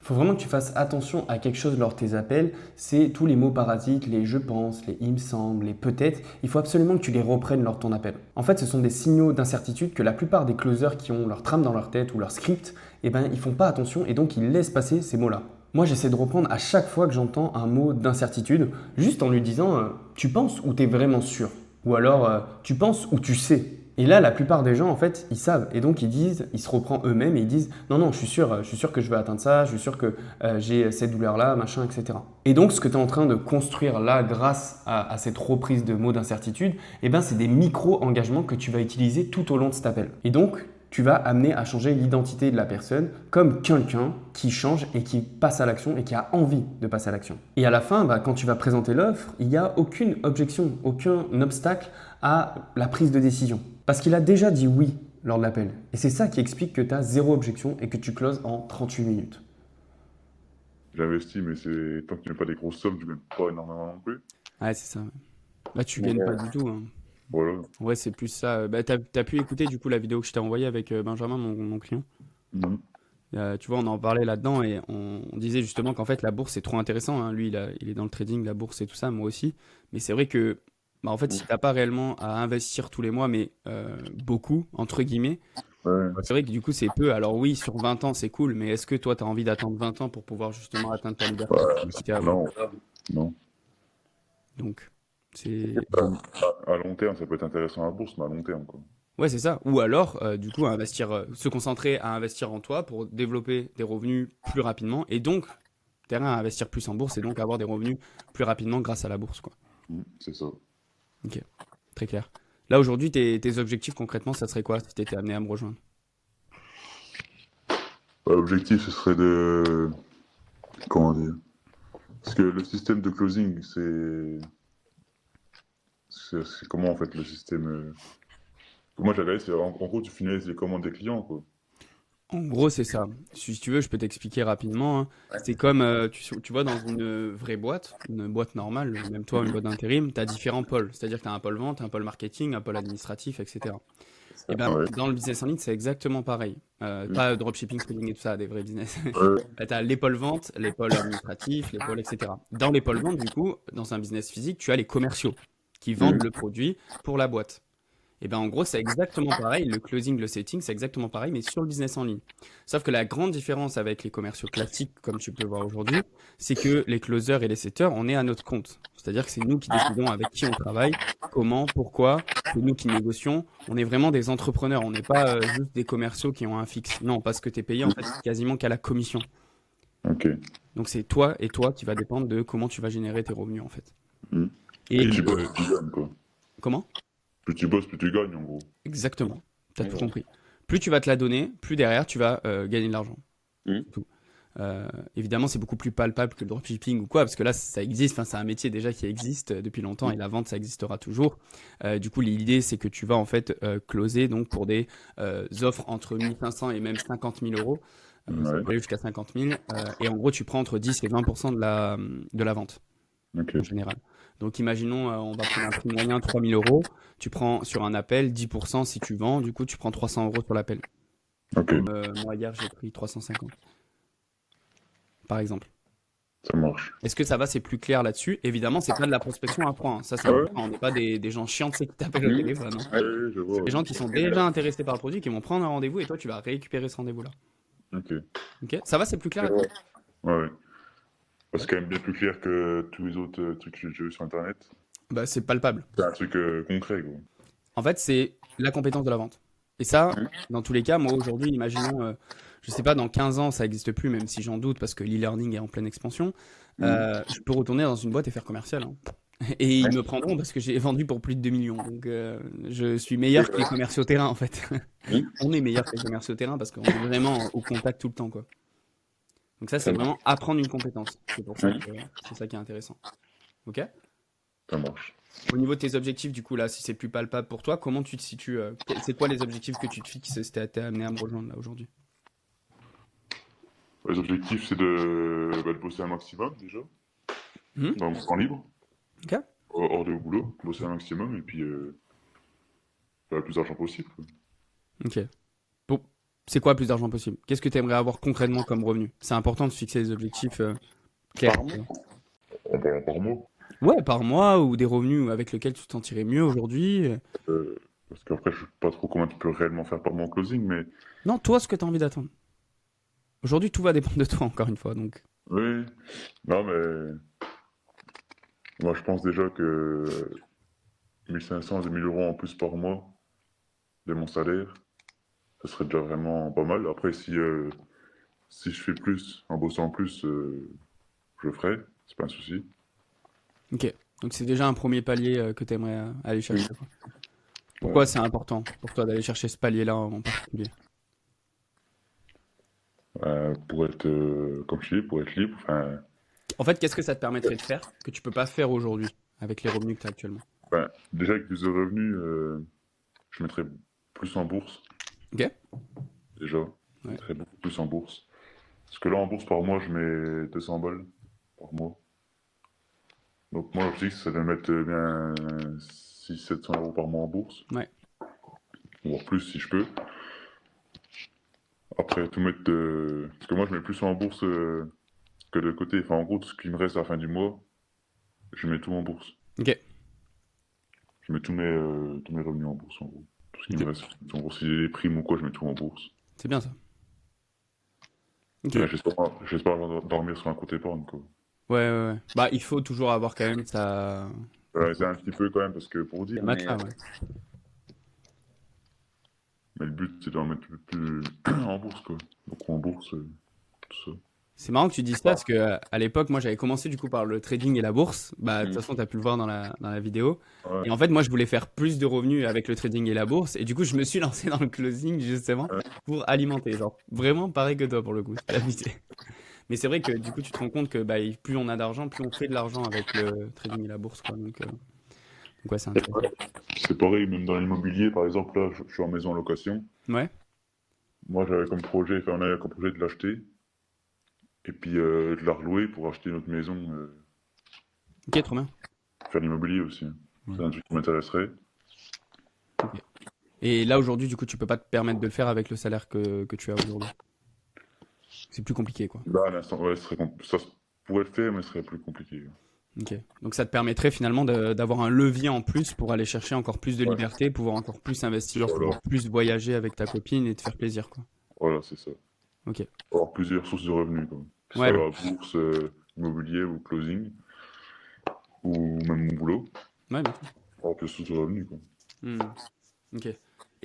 Il faut vraiment que tu fasses attention à quelque chose lors de tes appels, c'est tous les mots parasites, les je pense, les il me semble, les peut-être. Il faut absolument que tu les reprennes lors de ton appel. En fait, ce sont des signaux d'incertitude que la plupart des closers qui ont leur trame dans leur tête ou leur script, ils font pas attention et donc ils laissent passer ces mots-là. Moi, j'essaie de reprendre à chaque fois que j'entends un mot d'incertitude, juste en lui disant tu penses ou tu es vraiment sûr? Ou alors tu penses ou tu sais? Et là, la plupart des gens, en fait, ils savent. Et donc, ils se reprennent eux-mêmes et ils disent non, non, je suis sûr que je vais atteindre ça, je suis sûr que j'ai cette douleur-là, machin, etc. Et donc, ce que tu es en train de construire là, grâce à cette reprise de mots d'incertitude, c'est des micro-engagements que tu vas utiliser tout au long de cet appel. Et donc, tu vas amener à changer l'identité de la personne comme quelqu'un qui change et qui passe à l'action et qui a envie de passer à l'action. Et à la fin, quand tu vas présenter l'offre, il n'y a aucune objection, aucun obstacle à la prise de décision. Parce qu'il a déjà dit oui lors de l'appel. Et c'est ça qui explique que tu as zéro objection et que tu closes en 38 minutes. J'investis, mais c'est tant que tu n'as pas des grosses sommes, tu gagnes pas énormément non plus. Ouais, c'est ça. Là, tu gagnes pas du tout, hein. Voilà. Ouais, c'est plus ça. T'as pu écouter du coup la vidéo que je t'ai envoyée avec Benjamin, mon client. Mhm. Tu vois, on en parlait là-dedans et on disait justement qu'en fait la bourse c'est trop intéressant, hein. Lui, il est dans le trading, la bourse et tout ça, moi aussi. Mais c'est vrai que, en fait, si t'as pas réellement à investir tous les mois, mais beaucoup, entre guillemets, Ouais. c'est vrai que du coup c'est peu. Alors oui, sur 20 ans c'est cool, mais est-ce que toi t'as envie d'attendre 20 ans pour pouvoir justement atteindre ta liberté financière? Non, non. Donc, c'est. À long terme, ça peut être intéressant la bourse, mais à long terme, quoi. Ouais, c'est ça. Ou alors, du coup, investir, se concentrer à investir en toi pour développer des revenus plus rapidement et donc, terrain à investir plus en bourse et donc avoir des revenus plus rapidement grâce à la bourse, quoi. C'est ça. Ok, très clair. Là, aujourd'hui, tes objectifs concrètement, ça serait quoi si tu étais amené à me rejoindre? L'objectif, ce serait de... Comment dire? Parce que le système de closing, c'est comment, en fait, le système... Moi, j'avais, c'est en gros, tu finalises les commandes des clients, quoi. En gros, c'est ça. Si tu veux, je peux t'expliquer rapidement, hein. C'est comme, tu vois, dans une vraie boîte, une boîte normale, même toi, une boîte d'intérim, tu as différents pôles. C'est-à-dire que tu as un pôle vente, un pôle marketing, un pôle administratif, etc. Et ben, Ouais. dans le business en ligne, c'est exactement pareil. Pas dropshipping, trading et tout ça, des vrais business. Ouais. Tu as les pôles vente, les pôles administratifs, les pôles, etc. Dans les pôles vente, du coup, dans un business physique, tu as les commerciaux qui vendent le produit pour la boîte. Et ben en gros, c'est exactement pareil. Le closing, le setting, c'est exactement pareil, mais sur le business en ligne. Sauf que la grande différence avec les commerciaux classiques, comme tu peux voir aujourd'hui, c'est que les closers et les setters, on est à notre compte. C'est-à-dire que c'est nous qui décidons avec qui on travaille, comment, pourquoi, c'est nous qui négocions. On est vraiment des entrepreneurs. On n'est pas juste des commerciaux qui ont un fixe. Non, parce que tu es payé en fait quasiment qu'à la commission. Ok. Donc c'est toi et toi qui va dépendre de comment tu vas générer tes revenus en fait. Mm. Et Plus tu bosses, plus tu gagnes, quoi. comment? Plus tu bosses, plus tu gagnes, en gros. Exactement. T'as tout compris. Plus tu vas te la donner, plus derrière tu vas gagner de l'argent. C'est tout. Évidemment, c'est beaucoup plus palpable que le dropshipping ou quoi, parce que là, ça existe. Enfin, c'est un métier déjà qui existe depuis longtemps et la vente, ça existera toujours. Du coup, l'idée, c'est que tu vas en fait closer donc pour des offres entre 1500 et même 50 000 euros. Ça Ouais. peut aller jusqu'à 50 000. Et en gros, tu prends entre 10 et 20% de la vente Ok. en général. Donc imaginons, on va prendre un prix moyen 3 000 euros. Tu prends sur un appel 10% si tu vends. Du coup, tu prends 300 euros sur l'appel. Ok. Comme moi hier, j'ai pris 350 par exemple. Ça marche. Est-ce que ça va, c'est plus clair là-dessus? Évidemment, c'est pas de la prospection à point, hein. Ça, c'est Ouais. important. On n'est pas des gens chiants, tu sais, qui t'appellent au téléphone, hein. Ouais, je vois. C'est des gens qui sont déjà intéressés par le produit, qui vont prendre un rendez-vous et toi, tu vas récupérer ce rendez-vous-là. Ok. Ok? Ça va, c'est plus clair là-dessus? Ouais, ouais. C'est quand même bien plus clair que tous les autres trucs que j'ai vus sur Internet. Bah, c'est palpable. C'est un truc concret, quoi. En fait, c'est la compétence de la vente. Et ça, dans tous les cas, moi aujourd'hui, imaginons, je sais pas, dans 15 ans, ça n'existe plus, même si j'en doute, parce que l'e-learning est en pleine expansion. Je peux retourner dans une boîte et faire commercial, hein. Et ils me prendront parce que j'ai vendu pour plus de 2 millions. Donc, je suis meilleur que les commerciaux terrain, en fait. On est meilleur que les commerciaux terrain parce qu'on est vraiment au contact tout le temps, quoi. Donc ça, c'est vraiment apprendre une compétence. C'est pour ça que c'est ça qui est intéressant. Ok? Ça marche. Au niveau de tes objectifs, du coup, là, si c'est plus palpable pour toi, comment tu te situes? C'est quoi les objectifs que tu te fixes si t'es amené à me rejoindre là aujourd'hui? Les objectifs, c'est de bosser un maximum, déjà, Hmm. dans mon temps libre, Ok. hors de boulot, bosser un maximum, et puis faire le plus d'argent possible, quoi. Ok. Bon, c'est quoi plus d'argent possible? Qu'est-ce que tu aimerais avoir concrètement comme revenu? C'est important de fixer des objectifs clairs. Par mois? En parlant par mois. Ouais, par mois ou des revenus avec lesquels tu t'en tirais mieux aujourd'hui. Parce qu'après, je sais pas trop comment tu peux réellement faire par mois en closing, mais Non, toi, ce que tu as envie d'attendre. Aujourd'hui, tout va dépendre de toi, encore une fois. Donc, oui. Non, mais moi, je pense déjà que 1500 à 2000 euros en plus par mois de mon salaire, ça serait déjà vraiment pas mal. Après, si je fais plus, en bossant plus, je le ferai, c'est pas un souci. ok. Donc, c'est déjà un premier palier que tu aimerais aller chercher, quoi. Pourquoi c'est important pour toi d'aller chercher ce palier-là en particulier? Pour être, comme je dis, pour être libre, enfin, En fait, qu'est-ce que ça te permettrait de faire que tu peux pas faire aujourd'hui avec les revenus que tu as actuellement? déjà avec plus de revenus, je mettrais plus en bourse, Ok? déjà. Je Ouais. mettrais beaucoup plus en bourse. Parce que là, en bourse, par mois, je mets 200 balles par mois. Donc moi, l'objectif, c'est de mettre bien 600-700 € par mois en bourse, Ouais. voire plus si je peux. Après, tout mettre de... Parce que moi, je mets plus en bourse que de côté. Enfin, en gros, tout ce qui me reste à la fin du mois, je mets tout en bourse. Ok. Je mets tous mes revenus en bourse, en gros. Tout ce qui me Ok. reste, je mets tout en bourse. Si j'ai des primes ou quoi, je mets tout en bourse. C'est bien ça. Ok. Et j'espère dormir sur un compte épargne, quoi. Ouais, ouais, ouais. Bah, il faut toujours avoir quand même ça. C'est un petit peu quand même, parce que pour Des dire, matelas, ouais. mais le but, c'est d'en mettre plus en bourse, quoi. Donc en bourse, tout ça. C'est marrant que tu dises ça parce que à l'époque, moi, j'avais commencé du coup par le trading et la bourse. Bah, de toute Mm. façon, tu as pu le voir dans la vidéo. Ouais, Et en fait, moi, je voulais faire plus de revenus avec le trading et la bourse. Et du coup, je me suis lancé dans le closing justement ouais, pour alimenter. Genre, vraiment pareil que toi pour le coup. C'est abusé. Mais c'est vrai que du coup, tu te rends compte que bah, plus on a d'argent, plus on fait de l'argent avec le trading et la bourse, quoi. Donc ouais, c'est intéressant. c'est pareil, même dans l'immobilier, par exemple, là, je suis en maison en location. Ouais, Moi, j'avais comme projet, enfin, on avait comme projet de l'acheter, et puis de la relouer pour acheter notre maison, ok, trop bien. faire l'immobilier aussi, hein. Ouais. C'est un truc qui m'intéresserait. Ok. Et là, aujourd'hui, du coup, tu peux pas te permettre de le faire avec le salaire que tu as aujourd'hui. C'est plus compliqué, quoi. Là, à l'instant, ouais, ça pourrait le faire, mais ce serait plus compliqué. Ok. Donc ça te permettrait finalement d'avoir un levier en plus pour aller chercher encore plus de Ouais, liberté, pouvoir encore plus investir, voilà, pouvoir plus voyager avec ta copine et te faire plaisir, quoi. voilà, c'est ça. Ok. Avoir plusieurs sources de revenus, quoi. Que ce Ouais, soit ouais. la bourse, immobilier ou closing, ou même mon boulot. Ouais, bien sûr. Avoir plusieurs sources de revenus, quoi. Hmm. Ok.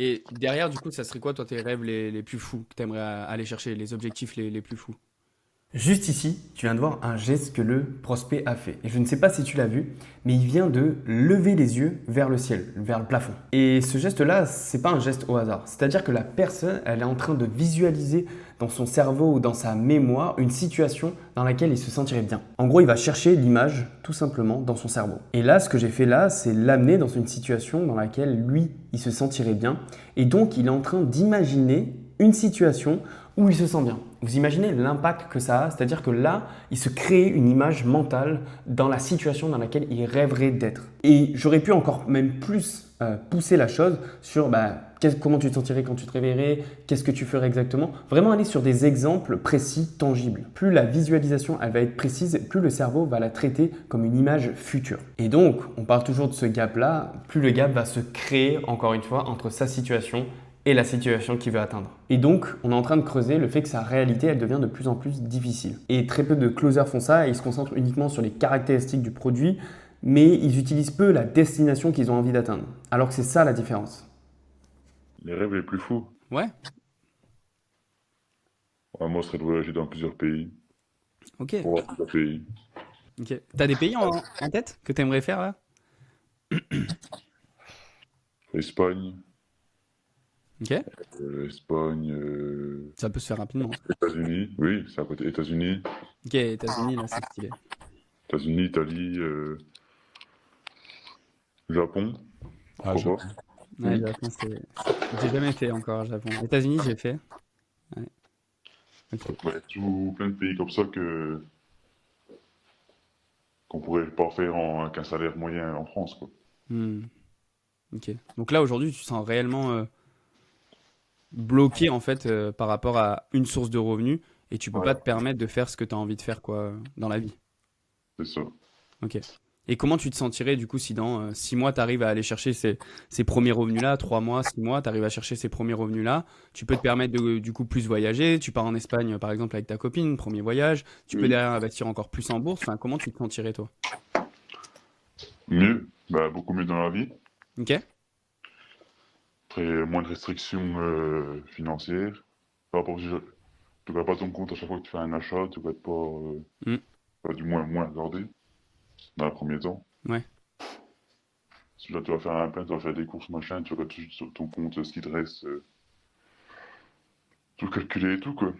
Et derrière, du coup, ça serait quoi, toi, tes rêves les plus fous que tu aimerais aller chercher, les objectifs les plus fous? Juste ici, tu viens de voir un geste que le prospect a fait. Et je ne sais pas si tu l'as vu, mais il vient de lever les yeux vers le ciel, vers le plafond. Et ce geste-là, c'est pas un geste au hasard. C'est-à-dire que la personne, elle est en train de visualiser dans son cerveau ou dans sa mémoire une situation dans laquelle il se sentirait bien. En gros, il va chercher l'image tout simplement dans son cerveau. Et là, ce que j'ai fait là, c'est l'amener dans une situation dans laquelle lui, il se sentirait bien. Et donc, il est en train d'imaginer une situation où il se sent bien. Vous imaginez l'impact que ça a, c'est-à-dire que là, il se crée une image mentale dans la situation dans laquelle il rêverait d'être. Et j'aurais pu encore même plus pousser la chose sur comment tu te sentirais quand tu te réveillerais, qu'est-ce que tu ferais exactement. Vraiment aller sur des exemples précis, tangibles. Plus la visualisation elle va être précise, plus le cerveau va la traiter comme une image future. Et donc, on parle toujours de ce gap-là, plus le gap va se créer, encore une fois, entre sa situation et la situation qu'il veut atteindre. Et donc, on est en train de creuser le fait que sa réalité, elle devient de plus en plus difficile. Et très peu de closers font ça et ils se concentrent uniquement sur les caractéristiques du produit, mais ils utilisent peu la destination qu'ils ont envie d'atteindre. Alors que c'est ça la différence. Les rêves les plus fous. Ouais, Ouais, moi, ce serait de voyager dans plusieurs pays. ok. Pour voir plusieurs pays. Ok. T'as des pays en tête que t'aimerais faire là? Espagne, Ok. Espagne, Ça peut se faire rapidement. États-Unis. Oui, c'est à côté. États-Unis, Ok, États-Unis, là, c'est stylé. États-Unis, Italie, Japon. Ah, Pourquoi Japon. pas? Ouais, Japon, j'ai jamais fait encore Japon. États-Unis, j'ai fait. Ouais. Ok. Ouais, tout plein de pays comme ça qu'on pourrait pas faire qu'un salaire moyen en France, quoi. Hmm. Ok. Donc là, aujourd'hui, tu te sens réellement bloqué en fait par rapport à une source de revenus et tu peux Ouais, pas te permettre de faire ce que tu as envie de faire quoi dans la vie. c'est ça. Ok. Et comment tu te sentirais du coup si dans 6 mois tu arrives à aller chercher ces premiers revenus-là, 3 mois, 6 mois, tu arrives à chercher ces premiers revenus-là, tu peux te permettre de du coup plus voyager, tu pars en Espagne par exemple avec ta copine, premier voyage, tu peux Oui. derrière investir encore plus en bourse, enfin comment tu te sentirais toi? Mieux, beaucoup mieux dans la vie. Ok? Après, moins de restrictions financières. Pas pour, tu ne pas ton compte à chaque fois que tu fais un achat, tu ne pas, Hmm. du moins regarder dans le premier temps. Ouais. Si là tu vas faire un plein, tu vas faire des courses, machin, tu regardes tout sur ton compte ce qui te reste, tout calculer et tout, quoi.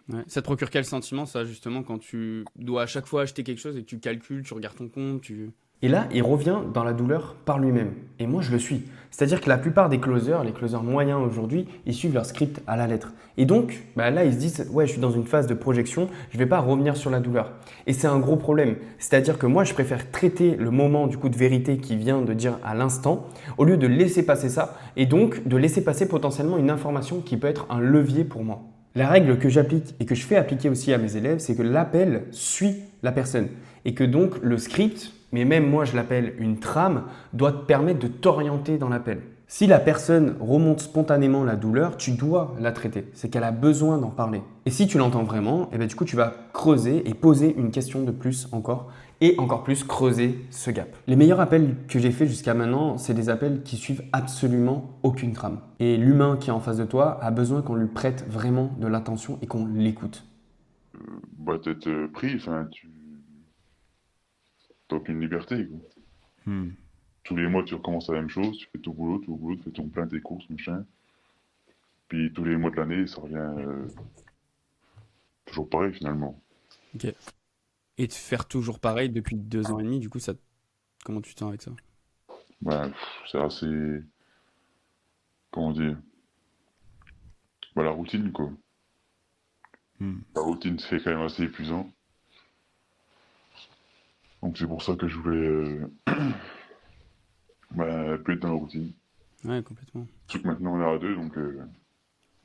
Ouais. Ça te procure quel sentiment, ça, justement, quand tu dois à chaque fois acheter quelque chose et que tu calcules, tu regardes ton compte, tu... Et là, il revient dans la douleur par lui-même. Et moi, je le suis. C'est-à-dire que la plupart des closers moyens aujourd'hui, ils suivent leur script à la lettre. Et donc, bah là, ils se disent, ouais, je suis dans une phase de projection, je ne vais pas revenir sur la douleur. Et c'est un gros problème. C'est-à-dire que moi, je préfère traiter le moment du coup de vérité qui vient de dire à l'instant, au lieu de laisser passer ça, et donc de laisser passer potentiellement une information qui peut être un levier pour moi. La règle que j'applique et que je fais appliquer aussi à mes élèves, c'est que l'appel suit la personne. Et que donc le script, mais même moi je l'appelle une trame, doit te permettre de t'orienter dans l'appel. Si la personne remonte spontanément la douleur, tu dois la traiter. C'est qu'elle a besoin d'en parler. Et si tu l'entends vraiment, eh bien, du coup, tu vas creuser et poser une question de plus encore et encore plus creuser ce gap. Les meilleurs appels que j'ai fait jusqu'à maintenant, c'est des appels qui suivent absolument aucune trame. Et l'humain qui est en face de toi a besoin qu'on lui prête vraiment de l'attention et qu'on l'écoute. Bah, t'es pris, enfin, tu t'as aucune liberté, quoi. Hmm. Tous les mois, tu recommences la même chose, tu fais tout boulot, tu fais ton plein tes courses, machin. Puis tous les mois de l'année, ça revient toujours pareil, finalement. Ok. Et de faire toujours pareil depuis 2 ans et demi, du coup, ça, comment tu te sens avec ça? Ben, c'est assez, comment dire, bah, la routine, quoi. Hmm. La routine, c'est quand même assez épuisant. Donc c'est pour ça que je voulais bah, plus être dans la routine. Ouais, complètement. Surtout que maintenant on est à deux, donc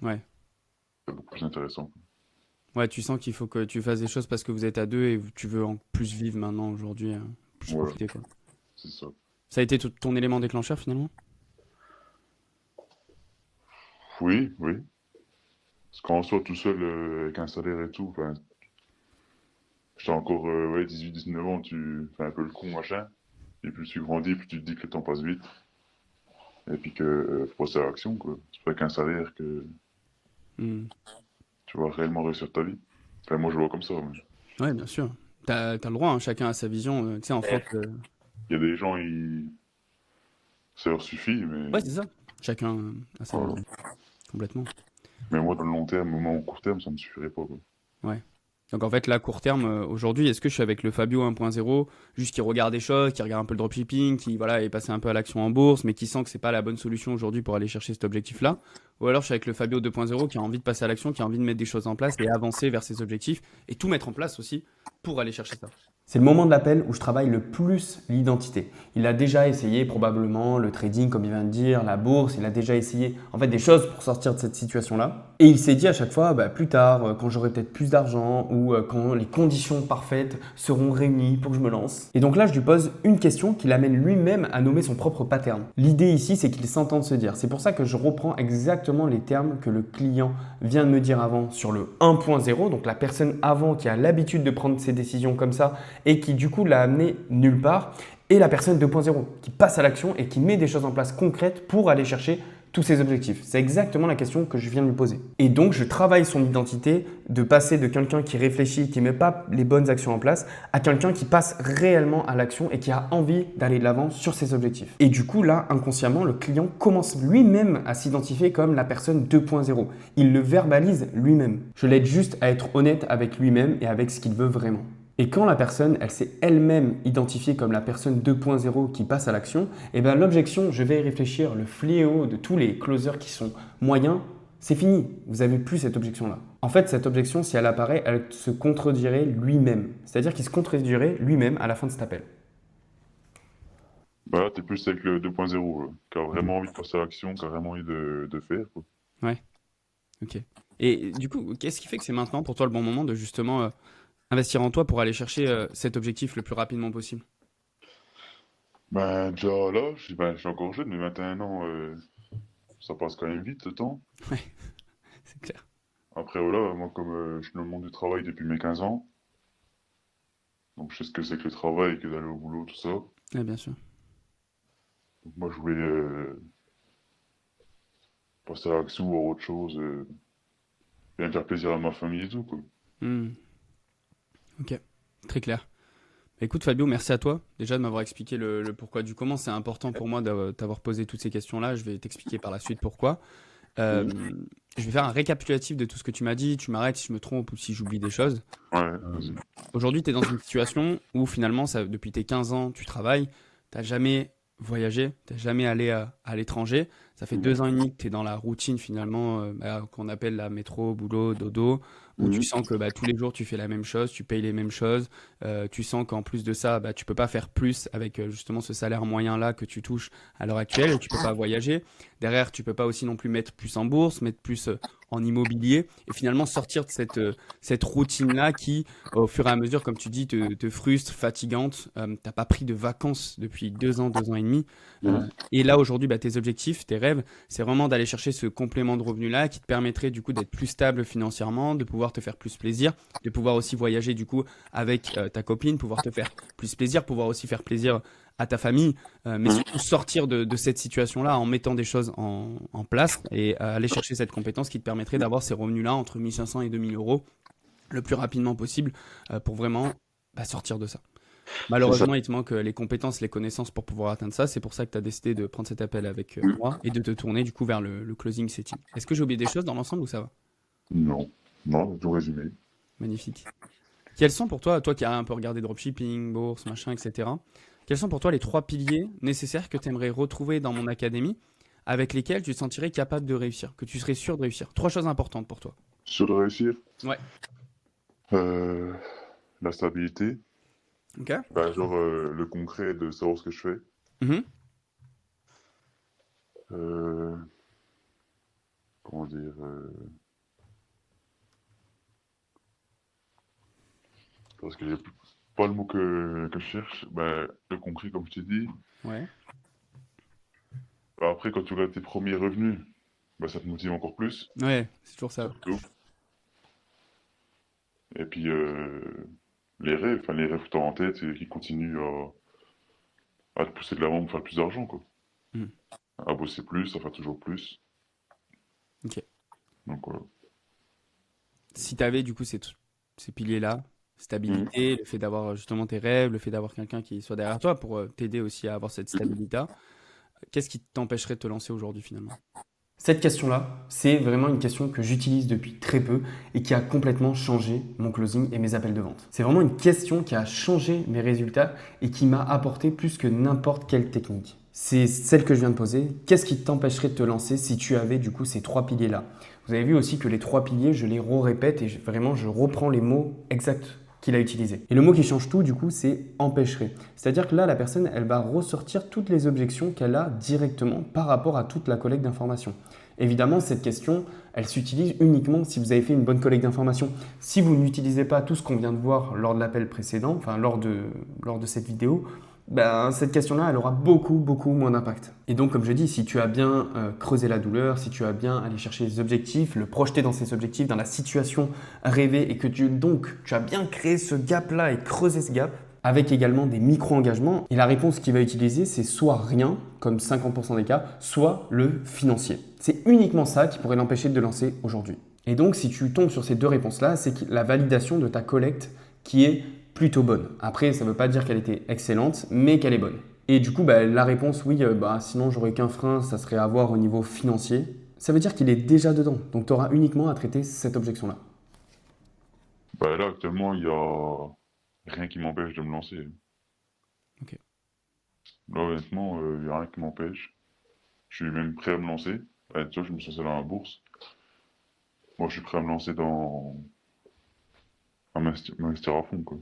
Ouais. c'est beaucoup plus intéressant. Ouais, tu sens qu'il faut que tu fasses des choses parce que vous êtes à deux et tu veux en plus vivre maintenant aujourd'hui, plus Voilà, profiter quoi. c'est ça. Ça a été ton élément déclencheur finalement? Oui, oui. Parce qu'en soi, tout seul, avec un salaire et tout, enfin, j'étais encore ouais, 18-19 ans, tu fais un peu le con, machin. Et plus tu grandis, plus tu te dis que le temps passe vite. Et puis que faut passer à l'action, quoi. C'est pas qu'un salaire que Hmm. tu vas réellement réussir ta vie. Enfin, moi, je le vois comme ça. Mais Ouais, bien sûr. T'as le droit, hein, chacun a sa vision. Tu sais, en France. il y a des gens, ça leur suffit, Ouais, mais c'est ça. Chacun a sa voilà. vision. Complètement. Mais moi, dans le long terme, au court terme, ça me suffirait pas, quoi. Ouais. Donc en fait, là, court terme, aujourd'hui, est-ce que je suis avec le Fabio 1.0, juste qui regarde des choses, qui regarde un peu le dropshipping, qui voilà, est passé un peu à l'action en bourse, mais qui sent que c'est pas la bonne solution aujourd'hui pour aller chercher cet objectif-là? Ou alors je suis avec le Fabio 2.0 qui a envie de passer à l'action, qui a envie de mettre des choses en place et avancer vers ses objectifs et tout mettre en place aussi pour aller chercher ça? C'est le moment de l'appel où je travaille le plus l'identité. Il a déjà essayé probablement le trading, comme il vient de dire, la bourse, il a déjà essayé en fait des choses pour sortir de cette situation-là. Et il s'est dit à chaque fois, bah, plus tard, quand j'aurai peut-être plus d'argent ou quand les conditions parfaites seront réunies pour que je me lance. Et donc là, je lui pose une question qui l'amène lui-même à nommer son propre pattern. L'idée ici, c'est qu'il s'entende se dire. C'est pour ça que je reprends exactement les termes que le client vient de me dire avant sur le 1.0, donc la personne avant qui a l'habitude de prendre ses décisions comme ça et qui du coup l'a amené nulle part, et la personne 2.0 qui passe à l'action et qui met des choses en place concrètes pour aller chercher tous ses objectifs. C'est exactement la question que je viens de lui poser. Et donc, je travaille son identité de passer de quelqu'un qui réfléchit, qui ne met pas les bonnes actions en place, à quelqu'un qui passe réellement à l'action et qui a envie d'aller de l'avant sur ses objectifs. Et du coup, là, inconsciemment, le client commence lui-même à s'identifier comme la personne 2.0. Il le verbalise lui-même. Je l'aide juste à être honnête avec lui-même et avec ce qu'il veut vraiment. Et quand la personne, elle s'est elle-même identifiée comme la personne 2.0 qui passe à l'action, eh bien l'objection, je vais y réfléchir, le fléau de tous les closers qui sont moyens, c'est fini. Vous n'avez plus cette objection-là. En fait, cette objection, si elle apparaît, elle se contredirait lui-même. C'est-à-dire qu'il se contredirait lui-même à la fin de cet appel. Bah là, t'es plus avec le 2.0, qui a vraiment envie de passer à l'action, qui a vraiment envie de faire, quoi. Ouais, ok. Et du coup, qu'est-ce qui fait que c'est maintenant pour toi le bon moment de justement investir en toi pour aller chercher cet objectif le plus rapidement possible? Ben, déjà là, je suis encore jeune, mais 21 ans, ça passe quand même vite, le temps. Ouais, c'est clair. Après, voilà, moi, comme je suis dans le monde du travail depuis mes 15 ans, donc je sais ce que c'est que le travail, que d'aller au boulot, tout ça. Ouais, bien sûr. Donc moi, je voulais passer à l'action, voir autre chose, et me faire plaisir à ma famille et tout, quoi. Hmm, ok, très clair. Bah, écoute Fabio, merci à toi déjà de m'avoir expliqué le pourquoi du comment. C'est important pour moi d'avoir posé toutes ces questions-là. Je vais t'expliquer par la suite pourquoi. Euh, Oui. je vais faire un récapitulatif de tout ce que tu m'as dit. Tu m'arrêtes si je me trompe ou si j'oublie des choses. Ouais, vas-y. Aujourd'hui, tu es dans une situation où finalement, depuis tes 15 ans, tu travailles, tu n'as jamais voyagé, tu n'es jamais allé à l'étranger. Ça fait 2 ans et demi que tu es dans la routine finalement, qu'on appelle la métro, boulot, dodo, où tu sens que tous les jours tu fais la même chose, tu payes les mêmes choses. Tu sens qu'en plus de ça, tu peux pas faire plus avec justement ce salaire moyen-là que tu touches à l'heure actuelle et tu peux pas voyager. Derrière, tu peux pas aussi non plus mettre plus en bourse, mettre plus en immobilier et finalement sortir de cette routine-là qui, au fur et à mesure, comme tu dis, te frustre, fatigante. T'as pas pris de vacances depuis 2 ans, 2 ans et demi. Et là, aujourd'hui, tes objectifs, tes rêves, c'est vraiment d'aller chercher ce complément de revenu-là qui te permettrait du coup d'être plus stable financièrement, de pouvoir te faire plus plaisir, de pouvoir aussi voyager du coup avec ta copine, pouvoir te faire plus plaisir, pouvoir aussi faire plaisir à ta famille, mais surtout sortir de cette situation-là en mettant des choses en place et aller chercher cette compétence qui te permettrait d'avoir ces revenus-là entre 1500 et 2000 euros le plus rapidement possible pour vraiment sortir de ça. C'est ça. Malheureusement, il te manque les compétences, les connaissances pour pouvoir atteindre ça. C'est pour ça que tu as décidé de prendre cet appel avec moi et de te tourner du coup vers le closing setting. Est-ce que j'ai oublié des choses dans l'ensemble ou ça va? Non, non, tout résumé. Magnifique. Quels sont pour toi, toi qui as un peu regardé dropshipping, bourse, machin, etc., quels sont pour toi les 3 piliers nécessaires que tu aimerais retrouver dans mon académie avec lesquels tu te sentirais capable de réussir, que tu serais sûr de réussir? 3 choses importantes pour toi. Sûr de réussir, Ouais. la stabilité, Ok. genre le concret de savoir ce que je fais. Mhm. Euh, comment dire parce que j'ai pas le mot que je cherche. Le concret, comme je t'ai dit. Ouais. Après, quand tu regardes tes premiers revenus, ça te motive encore plus. Ouais, c'est toujours Ça ça. te ouvre. Et puis, les rêves que tu as en tête et qui continuent à te pousser de l'avant pour faire plus d'argent, quoi. Mhm. À bosser plus, à faire toujours plus. Ok. Donc, voilà. Si tu avais du coup ces piliers-là, stabilité, le fait d'avoir justement tes rêves, le fait d'avoir quelqu'un qui soit derrière toi pour t'aider aussi à avoir cette stabilité, qu'est-ce qui t'empêcherait de te lancer aujourd'hui finalement? Cette question-là, c'est vraiment une question que j'utilise depuis très peu et qui a complètement changé mon closing et mes appels de vente. C'est vraiment une question qui a changé mes résultats et qui m'a apporté plus que n'importe quelle technique. C'est celle que je viens de poser. Qu'est-ce qui t'empêcherait de te lancer si tu avais du coup ces 3 piliers-là? Vous avez vu aussi que les 3 piliers, je les répète et vraiment je reprends les mots exacts qu'il a utilisés. Et le mot qui change tout, du coup, c'est empêcherait. C'est-à-dire que là, la personne, elle va ressortir toutes les objections qu'elle a directement par rapport à toute la collecte d'informations. Évidemment, cette question, elle s'utilise uniquement si vous avez fait une bonne collecte d'informations. Si vous n'utilisez pas tout ce qu'on vient de voir lors de l'appel précédent, enfin lors de cette vidéo, cette question-là, elle aura beaucoup, beaucoup moins d'impact. Et donc, comme je dis, si tu as bien creusé la douleur, si tu as bien allé chercher les objectifs, le projeter dans ces objectifs, dans la situation rêvée, et que tu as bien créé ce gap-là et creusé ce gap, avec également des micro-engagements, et la réponse qu'il va utiliser, c'est soit rien, comme 50% des cas, soit le financier. C'est uniquement ça qui pourrait l'empêcher de lancer aujourd'hui. Et donc, si tu tombes sur ces 2 réponses-là, c'est la validation de ta collecte qui est plutôt bonne. Après, ça ne veut pas dire qu'elle était excellente, mais qu'elle est bonne. Et du coup, la réponse, oui, sinon j'aurais qu'un frein, ça serait à voir au niveau financier. Ça veut dire qu'il est déjà dedans. Donc, tu auras uniquement à traiter cette objection-là. Là, actuellement, il y a rien qui m'empêche de me lancer. Ok. Là, honnêtement, il n'y a rien qui m'empêche. Je suis même prêt à me lancer. Tu vois, je me suis lancé dans la bourse. Moi, je suis prêt à me lancer à m'investir à fond, quoi.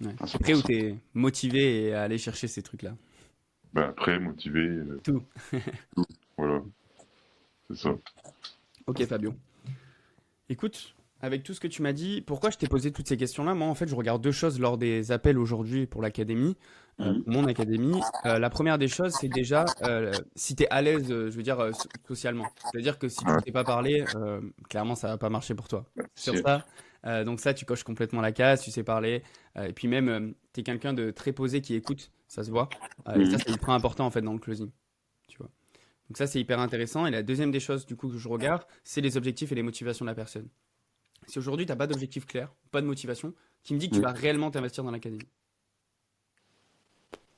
Ouais. À Après, où 100%. tu es motivé à aller chercher ces trucs-là. Prêt, motivé, Tout. voilà, c'est ça. Ok, Fabio. Écoute, avec tout ce que tu m'as dit, pourquoi je t'ai posé toutes ces questions-là? Moi, en fait, je regarde 2 choses lors des appels aujourd'hui pour l'académie, pour mon académie. La première des choses, c'est déjà si tu es à l'aise, je veux dire, socialement. C'est-à-dire que si tu ne Ouais. sais pas parler, clairement, ça va pas marcher pour toi. Sur Si. ça, donc ça, tu coches complètement la case, tu sais parler. Et puis même, tu es quelqu'un de très posé qui écoute, ça se voit. Et ça, c'est hyper important en fait dans le closing. Tu vois. Donc ça, c'est hyper intéressant. Et la deuxième des choses, du coup, que je regarde, c'est les objectifs et les motivations de la personne. Si aujourd'hui, tu n'as pas d'objectif clair, pas de motivation, qui me dit que tu vas réellement t'investir dans l'académie?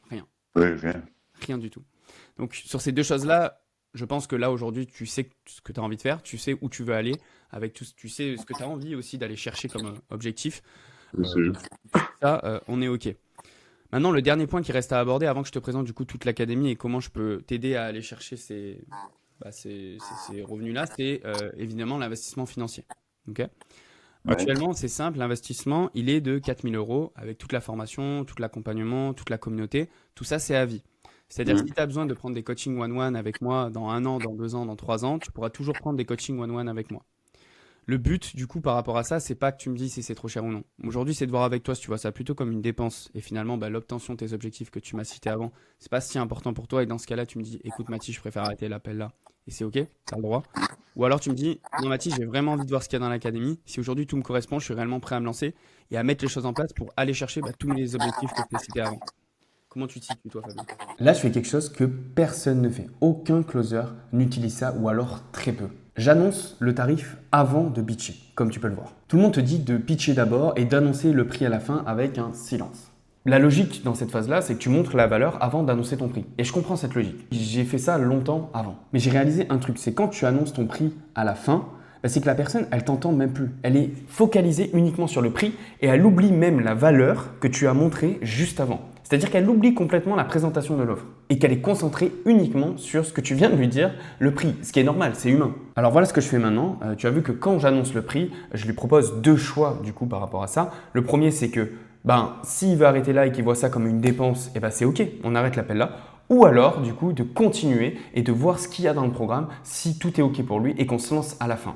Rien. Ouais, rien. Rien du tout. Donc, sur ces 2 choses-là, je pense que là, aujourd'hui, tu sais ce que tu as envie de faire, tu sais où tu veux aller, avec tout, tu sais ce que tu as envie aussi d'aller chercher comme objectif. Je sais. Donc, ça, on est OK. Maintenant, le dernier point qui reste à aborder avant que je te présente du coup toute l'académie et comment je peux t'aider à aller chercher ces revenus-là, c'est évidemment l'investissement financier. OK? Ouais. Actuellement, c'est simple, l'investissement, il est de 4 000 euros avec toute la formation, tout l'accompagnement, toute la communauté. Tout ça, c'est à vie. C'est-à-dire, Mhm. si tu as besoin de prendre des coachings one-one avec moi dans 1 an, dans 2 ans, dans 3 ans, tu pourras toujours prendre des coachings one-one avec moi. Le but, du coup, par rapport à ça, c'est pas que tu me dis si c'est trop cher ou non. Aujourd'hui, c'est de voir avec toi si tu vois ça plutôt comme une dépense et finalement, l'obtention de tes objectifs que tu m'as cités avant, c'est pas si important pour toi. Et dans ce cas-là, tu me dis, écoute, Mathis, je préfère arrêter l'appel là. Et c'est OK, tu as le droit. Ou alors tu me dis, non, Mathis, j'ai vraiment envie de voir ce qu'il y a dans l'académie. Si aujourd'hui tout me correspond, je suis réellement prêt à me lancer et à mettre les choses en place pour aller chercher tous les objectifs que je t'ai cités avant. Comment tu te situes, toi, Fabien? Là, je fais quelque chose que personne ne fait. Aucun closer n'utilise ça ou alors très peu. J'annonce le tarif avant de pitcher, comme tu peux le voir. Tout le monde te dit de pitcher d'abord et d'annoncer le prix à la fin avec un silence. La logique dans cette phase-là, c'est que tu montres la valeur avant d'annoncer ton prix. Et je comprends cette logique. J'ai fait ça longtemps avant. Mais j'ai réalisé un truc, c'est quand tu annonces ton prix à la fin, c'est que la personne, elle t'entend même plus. Elle est focalisée uniquement sur le prix et elle oublie même la valeur que tu as montrée juste avant. C'est-à-dire qu'elle oublie complètement la présentation de l'offre et qu'elle est concentrée uniquement sur ce que tu viens de lui dire, le prix, ce qui est normal, c'est humain. Alors voilà ce que je fais maintenant. Tu as vu que quand j'annonce le prix, je lui propose 2 choix du coup par rapport à ça. Le premier, c'est que s'il veut arrêter là et qu'il voit ça comme une dépense, c'est OK, on arrête l'appel là. Ou alors du coup de continuer et de voir ce qu'il y a dans le programme, si tout est OK pour lui et qu'on se lance à la fin.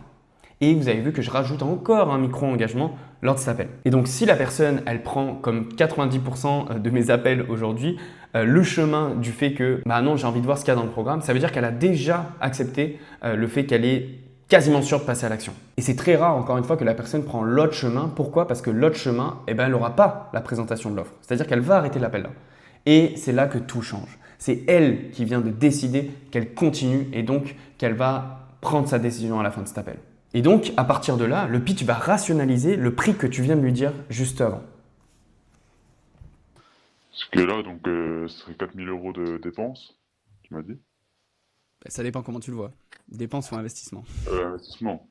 Et vous avez vu que je rajoute encore un micro-engagement lors de cet appel. Et donc, si la personne, elle prend comme 90% de mes appels aujourd'hui, le chemin du fait que, non, j'ai envie de voir ce qu'il y a dans le programme, ça veut dire qu'elle a déjà accepté le fait qu'elle est quasiment sûre de passer à l'action. Et c'est très rare, encore une fois, que la personne prend l'autre chemin. Pourquoi? Parce que l'autre chemin, elle n'aura pas la présentation de l'offre. C'est-à-dire qu'elle va arrêter l'appel là. Et c'est là que tout change. C'est elle qui vient de décider qu'elle continue et donc qu'elle va prendre sa décision à la fin de cet appel. Et donc, à partir de là, le pitch va rationaliser le prix que tu viens de lui dire juste avant. Parce que là, donc, ce serait 4 000 euros de dépenses, tu m'as dit? Ça dépend comment tu le vois. Dépenses ou investissement. Investissement.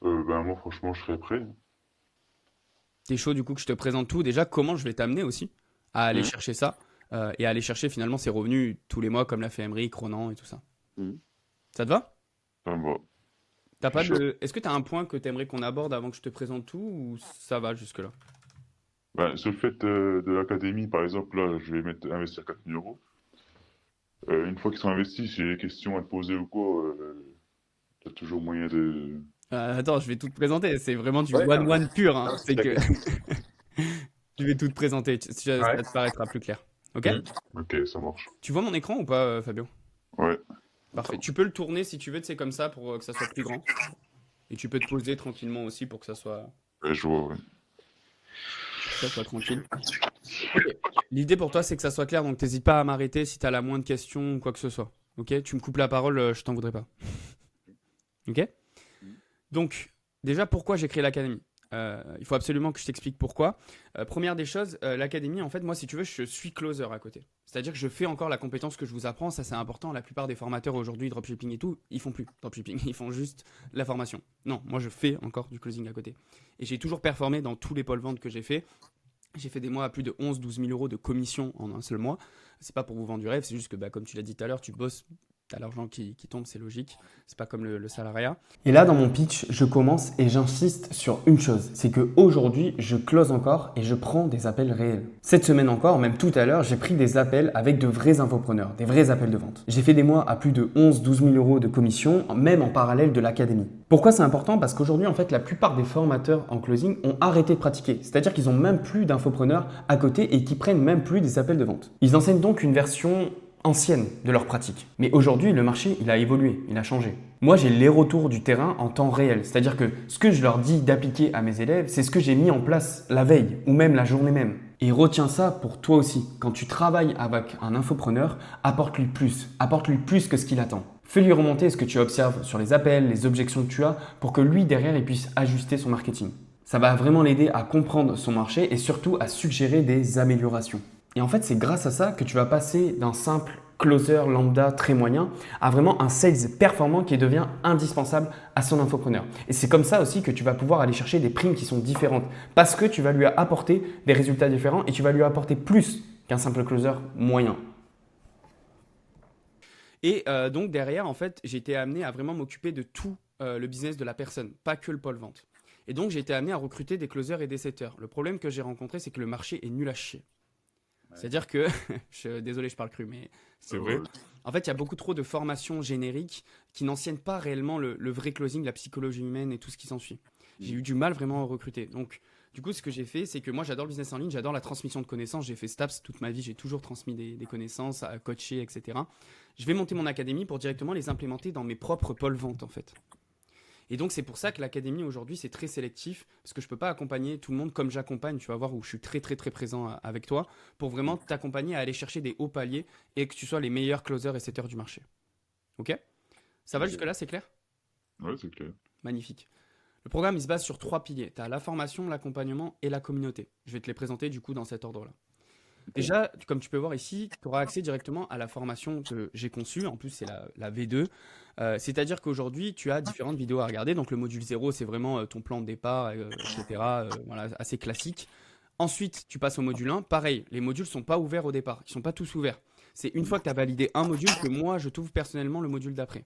Moi, franchement, je serais prêt. T'es chaud du coup que je te présente tout. Déjà, comment je vais t'amener aussi à aller Mhm. chercher ça et à aller chercher finalement ces revenus tous les mois comme l'a fait Emery, Ronan et tout ça. Mhm. Ça te va? Ça me va. T'as Je pas suis chaud. de... Est-ce que tu as un point que tu aimerais qu'on aborde avant que je te présente tout ou ça va jusque-là? Sur le fait de l'académie, par exemple, là, je vais investir 4 000 euros. Une fois qu'ils sont investis, si j'ai des questions à te poser ou quoi, t'as toujours moyen de. Attends, je vais tout te présenter. C'est vraiment du Ouais, non, one-one pur, hein. non, C'est que t'inquiète. je vais tout te présenter. Ça Ouais. te paraîtra plus clair. Ok? Mhm. Ok, ça marche. Tu vois mon écran ou pas, Fabio? Ouais. Parfait. Tu peux le tourner si tu veux, c'est comme ça pour que ça soit plus grand. Et tu peux te poser tranquillement aussi pour que Ouais, je vois, ouais. ça soit tranquille. Ok. L'idée pour toi, c'est que ça soit clair, donc n'hésite pas à m'arrêter si tu as la moindre question ou quoi que ce soit. Ok? Tu me coupes la parole, je t'en voudrais pas. Ok? Donc, déjà, pourquoi j'ai créé l'académie? Il faut absolument que je t'explique pourquoi. Première des choses, l'académie, en fait, moi, si tu veux, je suis closer à côté. C'est-à-dire que je fais encore la compétence que je vous apprends, ça c'est important. La plupart des formateurs aujourd'hui, dropshipping et tout, ils font plus dropshipping, ils font juste la formation. Non, moi je fais encore du closing à côté. Et j'ai toujours performé dans tous les pôles ventes que j'ai fait. J'ai fait des mois à plus de 11-12 000 euros de commission en un seul mois. C'est pas pour vous vendre du rêve, c'est juste que comme tu l'as dit tout à l'heure, tu bosses, t'as l'argent qui tombe, c'est logique. C'est pas comme le salariat. Et là, dans mon pitch, je commence et j'insiste sur une chose, c'est qu'aujourd'hui, je close encore et je prends des appels réels. Cette semaine encore, même tout à l'heure, j'ai pris des appels avec de vrais infopreneurs, des vrais appels de vente. J'ai fait des mois à plus de 11-12 000 euros de commission, même en parallèle de l'académie. Pourquoi c'est important? Parce qu'aujourd'hui, en fait, la plupart des formateurs en closing ont arrêté de pratiquer. C'est-à-dire qu'ils n'ont même plus d'infopreneurs à côté et qui prennent même plus des appels de vente. Ils enseignent donc une version ancienne de leur pratique. Mais aujourd'hui, le marché, il a évolué, il a changé. Moi, j'ai les retours du terrain en temps réel. C'est-à-dire que ce que je leur dis d'appliquer à mes élèves, c'est ce que j'ai mis en place la veille ou même la journée même. Et retiens ça pour toi aussi. Quand tu travailles avec un infopreneur, apporte-lui plus que ce qu'il attend. Fais-lui remonter ce que tu observes sur les appels, les objections que tu as pour que lui, derrière, il puisse ajuster son marketing. Ça va vraiment l'aider à comprendre son marché et surtout à suggérer des améliorations. Et en fait, c'est grâce à ça que tu vas passer d'un simple closer lambda très moyen à vraiment un sales performant qui devient indispensable à son infopreneur. Et c'est comme ça aussi que tu vas pouvoir aller chercher des primes qui sont différentes parce que tu vas lui apporter des résultats différents et tu vas lui apporter plus qu'un simple closer moyen. Et donc derrière, en fait, j'ai été amené à vraiment m'occuper de tout le business de la personne, pas que le pôle vente. Et donc j'ai été amené à recruter des closers et des setters. Le problème que j'ai rencontré, c'est que le marché est nul à chier. Ouais. C'est-à-dire que, désolé, je parle cru, mais C'est vrai. en fait, il y a beaucoup trop de formations génériques qui n'enseignent pas réellement le vrai closing, la psychologie humaine et tout ce qui s'ensuit. J'ai eu du mal vraiment à recruter. Donc, du coup, ce que j'ai fait, c'est que moi, j'adore le business en ligne, j'adore la transmission de connaissances. J'ai fait STAPS toute ma vie, j'ai toujours transmis des connaissances, à coacher, etc. Je vais monter mon académie pour directement les implémenter dans mes propres pôles vente, en fait. Et donc, c'est pour ça que l'académie aujourd'hui, c'est très sélectif, parce que je ne peux pas accompagner tout le monde comme j'accompagne, tu vas voir, où je suis très, très, très présent avec toi, pour vraiment t'accompagner à aller chercher des hauts paliers et que tu sois les meilleurs closers et setters du marché. Ok? Ça va Ok. jusque-là, c'est clair? Ouais, c'est clair. Magnifique. Le programme, il se base sur 3 piliers. Tu as la formation, l'accompagnement et la communauté. Je vais te les présenter du coup dans cet ordre-là. Déjà, comme tu peux voir ici, tu auras accès directement à la formation que j'ai conçue. En plus, c'est la V2. C'est-à-dire qu'aujourd'hui, tu as différentes vidéos à regarder. Donc, le module 0, c'est vraiment ton plan de départ, etc. Voilà, assez classique. Ensuite, tu passes au module 1. Pareil, les modules ne sont pas ouverts au départ. Ils ne sont pas tous ouverts. C'est une fois que tu as validé un module que moi, je t'ouvre personnellement le module d'après.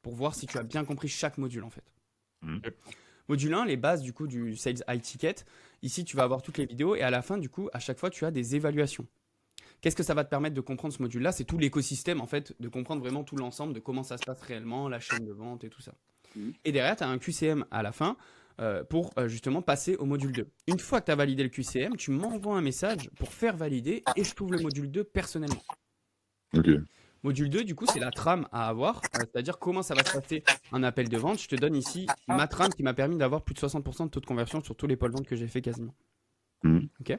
Pour voir si tu as bien compris chaque module, en fait. Mhm. Module 1, les bases du coup du Sales High Ticket. Ici, tu vas avoir toutes les vidéos et à la fin, du coup, à chaque fois, tu as des évaluations. Qu'est-ce que ça va te permettre de comprendre ce module-là? C'est tout l'écosystème, en fait, de comprendre vraiment tout l'ensemble de comment ça se passe réellement, la chaîne de vente et tout ça. Mhm. Et derrière, tu as un QCM à la fin pour justement passer au module 2. Une fois que tu as validé le QCM, tu m'envoies un message pour faire valider et je t'ouvre le module 2 personnellement. Ok. Module 2, du coup, c'est la trame à avoir, c'est-à-dire comment ça va se passer un appel de vente. Je te donne ici ma trame qui m'a permis d'avoir plus de 60% de taux de conversion sur tous les pôles vente que j'ai fait quasiment. Mhm. Ok.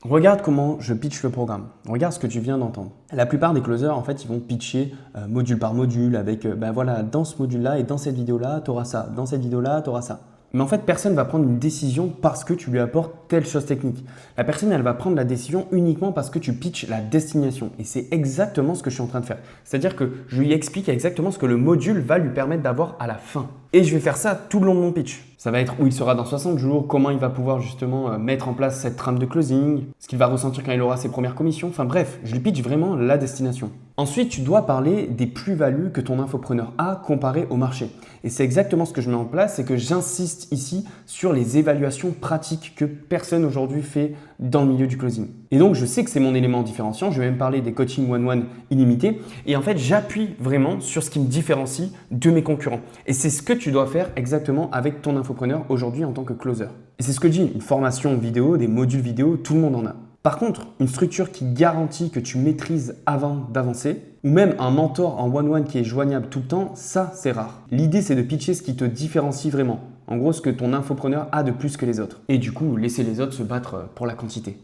Regarde comment je pitch le programme. Regarde ce que tu viens d'entendre. La plupart des closers, en fait, ils vont pitcher module par module avec, ben voilà, dans ce module-là et dans cette vidéo-là, tu auras ça. Dans cette vidéo-là, tu auras ça. Mais en fait, personne ne va prendre une décision parce que tu lui apportes telle chose technique. La personne, elle va prendre la décision uniquement parce que tu pitches la destination. Et c'est exactement ce que je suis en train de faire. C'est-à-dire que je lui explique exactement ce que le module va lui permettre d'avoir à la fin. Et je vais faire ça tout le long de mon pitch. Ça va être où il sera dans 60 jours, comment il va pouvoir justement mettre en place cette trame de closing, ce qu'il va ressentir quand il aura ses premières commissions. Enfin bref, je lui pitch vraiment la destination. Ensuite, tu dois parler des plus-values que ton infopreneur a comparé au marché. Et c'est exactement ce que je mets en place, c'est que j'insiste ici sur les évaluations pratiques que personne aujourd'hui fait dans le milieu du closing. Et donc, je sais que c'est mon élément différenciant. Je vais même parler des coachings one-one illimités. Et en fait, j'appuie vraiment sur ce qui me différencie de mes concurrents. Et c'est ce que tu dois faire exactement avec ton infopreneur aujourd'hui en tant que closer. Et c'est ce que je dis, une formation vidéo, des modules vidéo, tout le monde en a. Par contre, une structure qui garantit que tu maîtrises avant d'avancer, ou même un mentor en one-one qui est joignable tout le temps, ça c'est rare. L'idée c'est de pitcher ce qui te différencie vraiment. En gros, ce que ton infopreneur a de plus que les autres. Et du coup, laisser les autres se battre pour la quantité.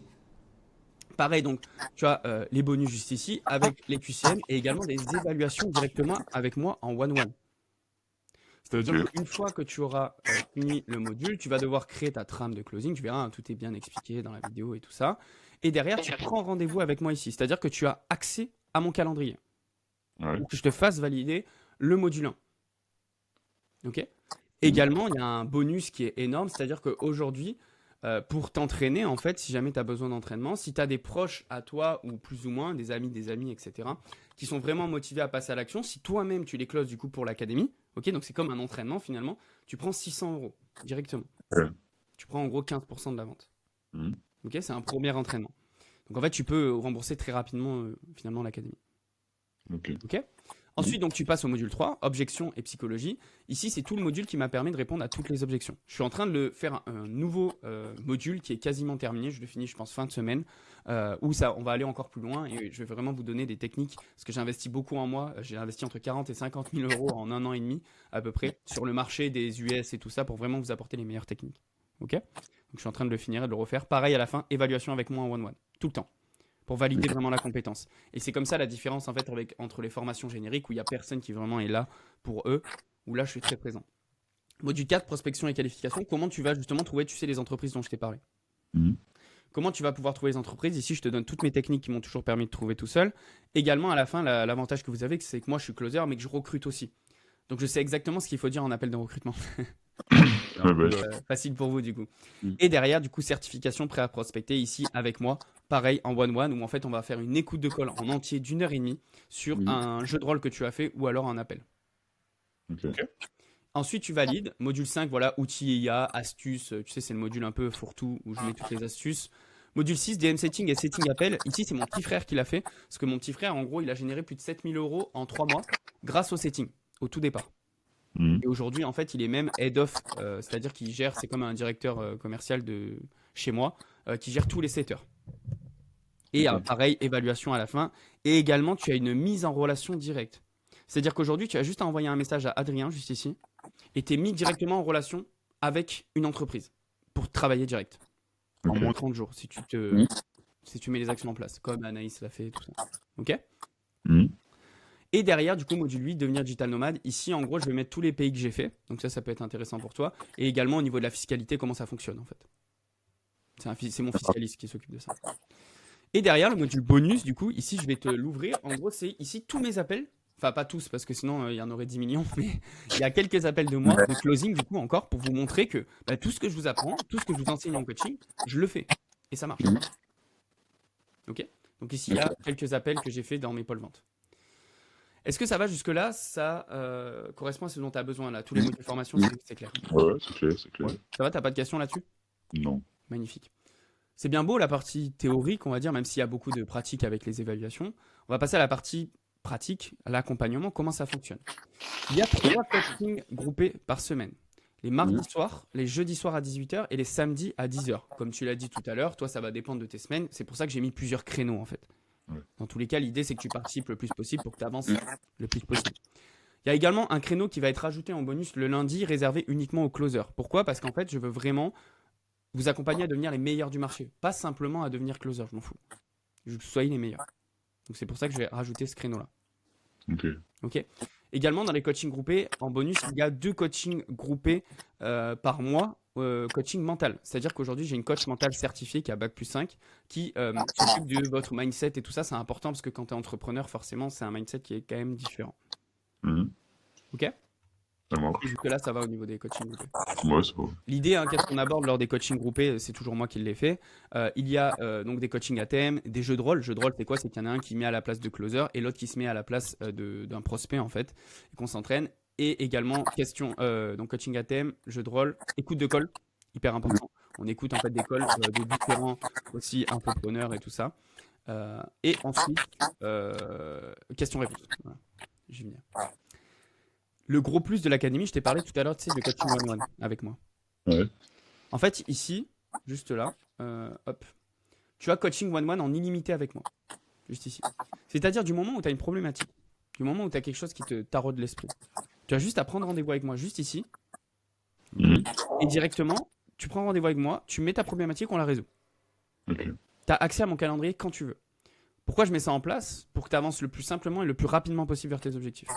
Pareil, donc tu as les bonus juste ici avec les QCM et également des évaluations directement avec moi en one-one. C'est-à-dire Ok. qu'une fois que tu auras fini le module, tu vas devoir créer ta trame de closing. Tu verras, hein, tout est bien expliqué dans la vidéo et tout ça. Et derrière, tu prends rendez-vous avec moi ici. C'est-à-dire que tu as accès à mon calendrier Ouais. pour que je te fasse valider le module 1. Ok. Également, il y a un bonus qui est énorme. C'est-à-dire qu'aujourd'hui, pour t'entraîner, en fait, si jamais tu as besoin d'entraînement, si tu as des proches à toi ou plus ou moins, des amis, etc., qui sont vraiment motivés à passer à l'action, si toi-même tu les closes du coup pour l'académie, ok, donc c'est comme un entraînement finalement, tu prends 600 € directement. Ouais. Tu prends en gros 15% de la vente. Mhm. Ok, c'est un premier entraînement. Donc en fait, tu peux rembourser très rapidement finalement l'académie. Ok. Ok. Ensuite, donc, tu passes au module 3, objection et psychologie. Ici, c'est tout le module qui m'a permis de répondre à toutes les objections. Je suis en train de le faire un nouveau module qui est quasiment terminé. Je le finis, je pense, fin de semaine, où ça, on va aller encore plus loin et je vais vraiment vous donner des techniques parce que j'ai investi beaucoup en moi. J'ai investi entre 40 et 50 000 € en 1 an et demi à peu près sur le marché des US et tout ça pour vraiment vous apporter les meilleures techniques. Ok. Donc, je suis en train de le finir et de le refaire. Pareil à la fin, évaluation avec moi en one-one, tout le temps, pour valider vraiment la compétence. Et c'est comme ça la différence en fait entre les formations génériques où il n'y a personne qui vraiment est là pour eux, où là je suis très présent. Module 4, prospection et qualification, comment tu vas justement trouver, tu sais, les entreprises dont je t'ai parlé. Mhm. comment tu vas pouvoir trouver les entreprises. Ici, je te donne toutes mes techniques qui m'ont toujours permis de trouver tout seul. Également, à la fin, l'avantage que vous avez, c'est que moi, je suis closer, mais que je recrute aussi. Donc, je sais exactement ce qu'il faut dire en appel de recrutement. Facile pour vous, du coup. Et derrière, du coup, certification prêt à prospecter ici avec moi. Pareil, en one-one, où en fait, on va faire une écoute de call en entier d'1h30 sur un jeu de rôle que tu as fait ou alors un appel. Ok. Ensuite, tu valides. Module 5, voilà, outils IA, astuces. Tu sais, c'est le module un peu fourre-tout où je mets toutes les astuces. Module 6, DM setting et setting appel. Ici, c'est mon petit frère qui l'a fait. Parce que mon petit frère, en gros, il a généré plus de 7000 € en 3 mois grâce au setting, au tout départ. Et aujourd'hui, en fait, il est même head of, c'est-à-dire qu'il gère, c'est comme un directeur commercial de chez moi, qui gère tous les setters. Et pareil, évaluation à la fin. Et également, tu as une mise en relation directe. C'est-à-dire qu'aujourd'hui, tu as juste à envoyer un message à Adrien, juste ici, et tu es mis directement en relation avec une entreprise pour travailler direct. En moins 30 jours, si tu mets les actions en place, comme Anaïs l'a fait, tout ça. Ok. Et derrière, du coup, module 8, devenir digital nomade. Ici, en gros, je vais mettre tous les pays que j'ai fait. Donc ça peut être intéressant pour toi. Et également, au niveau de la fiscalité, comment ça fonctionne, en fait. C'est mon fiscaliste qui s'occupe de ça. Et derrière, le module bonus, du coup, ici, je vais te l'ouvrir. En gros, c'est ici tous mes appels. Enfin, pas tous, parce que sinon, il y en aurait 10 millions. Mais il y a quelques appels de moi, de closing, du coup, encore, pour vous montrer que tout ce que je vous apprends, tout ce que je vous enseigne en coaching, je le fais. Et ça marche. Ok. Donc ici, il y a quelques appels que j'ai fait dans mes pôles vente. Est-ce que ça va jusque-là? Ça correspond à ce dont tu as besoin là. Tous les modules de formation, c'est clair. Ouais, c'est clair, c'est clair. Ouais. Ça va, t'as pas de questions là-dessus? Non. Magnifique. C'est bien beau la partie théorique, on va dire, même s'il y a beaucoup de pratiques avec les évaluations. On va passer à la partie pratique, à l'accompagnement, comment ça fonctionne. Il y a 3 coachings groupés par semaine. Les mardis soirs, les jeudis soirs à 18h et les samedis à 10h. Comme tu l'as dit tout à l'heure, toi, ça va dépendre de tes semaines. C'est pour ça que j'ai mis plusieurs créneaux en fait. Dans tous les cas, l'idée, c'est que tu participes le plus possible pour que tu avances le plus possible. Il y a également un créneau qui va être ajouté en bonus le lundi, réservé uniquement aux closers. Pourquoi? Parce qu'en fait, je veux vraiment vous accompagner à devenir les meilleurs du marché. Pas simplement à devenir closer, je m'en fous. Je veux que vous soyez les meilleurs. Donc c'est pour ça que je vais rajouter ce créneau-là. Ok. Également, dans les coachings groupés, en bonus, il y a 2 coachings groupés par mois. Coaching mental. C'est-à-dire qu'aujourd'hui, j'ai une coach mentale certifiée qui a Bac+5 qui s'occupe de votre mindset et tout ça. C'est important parce que quand tu es entrepreneur, forcément, c'est un mindset qui est quand même différent. Ok. Jusque-là, ça va au niveau des coachings groupés. Ouais, ça va. L'idée, qu'est-ce qu'on aborde lors des coachings groupés, c'est toujours moi qui l'ai fait. Il y a donc des coachings à thème, des jeux de rôle. Jeux de rôle, c'est quoi? C'est qu'il y en a un qui met à la place de closer et l'autre qui se met à la place d'un prospect, en fait, et qu'on s'entraîne. Et également, donc coaching à thème, jeu de rôle, écoute de call, hyper important. On écoute en fait des calls de différents aussi entrepreneurs et tout ça. Et ensuite, question-réponse. Voilà. Je vais venir. Le gros plus de l'académie, je t'ai parlé tout à l'heure, tu sais, de coaching one-one avec moi. Ouais. En fait, ici, juste là, hop, tu as coaching one-one en illimité avec moi. Juste ici. C'est-à-dire du moment où tu as une problématique, du moment où tu as quelque chose qui te taraude l'esprit. Tu as juste à prendre rendez-vous avec moi, juste ici. Et directement, tu prends rendez-vous avec moi, tu mets ta problématique, on la résout. Tu as accès à mon calendrier quand tu veux. Pourquoi je mets ça en place? Pour que tu avances le plus simplement et le plus rapidement possible vers tes objectifs.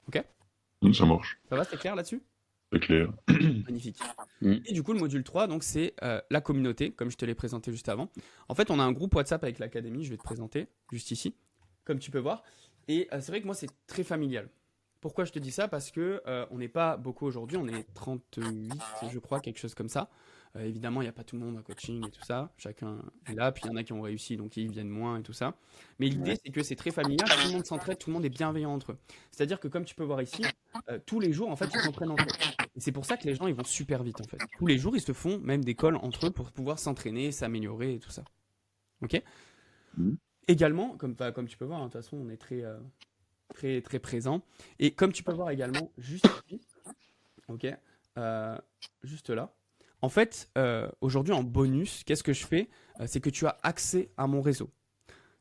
Ok? Ça marche. Ça va, c'est clair là-dessus? C'est clair. Magnifique. Et du coup, le module 3, donc, c'est la communauté, comme je te l'ai présenté juste avant. En fait, on a un groupe WhatsApp avec l'académie, je vais te présenter juste ici, comme tu peux voir. Et c'est vrai que moi, c'est très familial. Pourquoi je te dis ça? Parce que on n'est pas beaucoup aujourd'hui, on est 38, je crois, quelque chose comme ça. Évidemment, il n'y a pas tout le monde en coaching et tout ça. Chacun est là, puis il y en a qui ont réussi, donc ils viennent moins et tout ça. Mais l'idée, c'est que c'est très familial, tout le monde s'entraide, tout le monde est bienveillant entre eux. C'est-à-dire que comme tu peux voir ici, tous les jours, en fait, ils s'entraînent entre eux. Et c'est pour ça que les gens, ils vont super vite, en fait. Tous les jours, ils se font même des calls entre eux pour pouvoir s'entraîner, s'améliorer et tout ça. Ok? Également, comme tu peux voir, de toute façon, on est très présent. Et comme tu peux voir également, juste ici, ok, juste là. En fait, aujourd'hui, en bonus, qu'est-ce que je fais? C'est que tu as accès à mon réseau.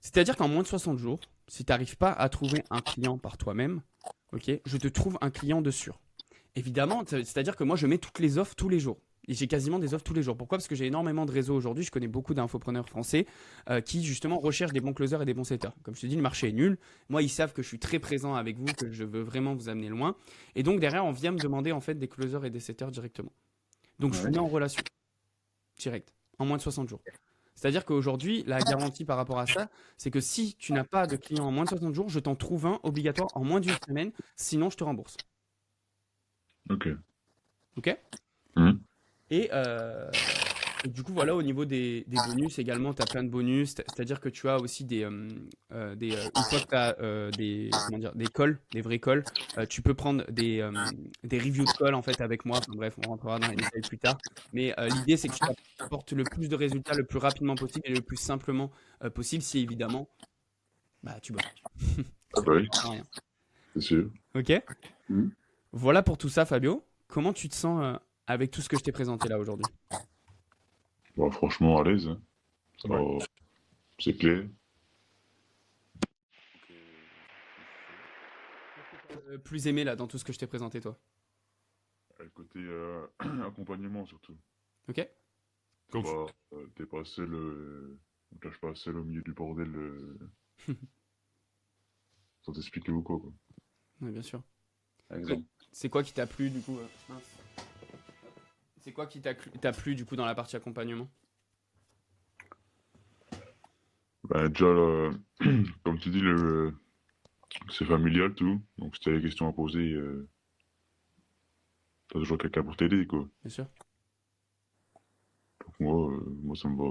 C'est-à-dire qu'en moins de 60 jours, si tu n'arrives pas à trouver un client par toi-même, ok, je te trouve un client de sûr. Évidemment, c'est-à-dire que moi, je mets toutes les offres tous les jours. Et j'ai quasiment des offres tous les jours. Pourquoi? Parce que j'ai énormément de réseaux aujourd'hui. Je connais beaucoup d'infopreneurs français qui, justement, recherchent des bons closers et des bons setters. Comme je te dis, le marché est nul. Moi, ils savent que je suis très présent avec vous, que je veux vraiment vous amener loin. Et donc, derrière, on vient me demander, en fait, des closers et des setters directement. Donc, je vous mets en relation. Direct. en moins de 60 jours. C'est-à-dire qu'aujourd'hui, la garantie par rapport à ça, c'est que si tu n'as pas de client en moins de 60 jours, je t'en trouve un obligatoire en moins d'une semaine, sinon je te rembourse. Ok. Ok? Mhm. Et du coup, voilà, au niveau des bonus également, tu as plein de bonus. C'est-à-dire que tu as aussi une fois que tu as comment dire, des calls, des vrais calls, tu peux prendre des reviews de calls en fait avec moi. Enfin, bref, on rentrera dans les détails plus tard. Mais l'idée, c'est que tu apportes le plus de résultats le plus rapidement possible et le plus simplement possible si évidemment, bah, tu bosses. Ah bah oui, Ça sert à rien. c'est sûr. Ok? Mhm. Voilà pour tout ça, Fabio. Comment tu te sens avec tout ce que je t'ai présenté là aujourd'hui? Bah, franchement, à l'aise, hein. Ça, Ouais. c'est clair. Plus aimé là dans tout ce que je t'ai présenté, toi. Le côté accompagnement surtout. Ok? Donc, T'es pas seul, on te lâche pas seul au milieu du bordel sans t'expliquer ou quoi, quoi. ouais, bien sûr. Par exemple. C'est quoi qui t'a plu du coup mince. C'est quoi qui t'a plu du coup dans la partie accompagnement? Bah, déjà, là, comme tu dis, c'est familial tout. Donc, si t'as des questions à poser, t'as toujours quelqu'un pour t'aider, quoi. Bien sûr. Donc, moi, ça me va.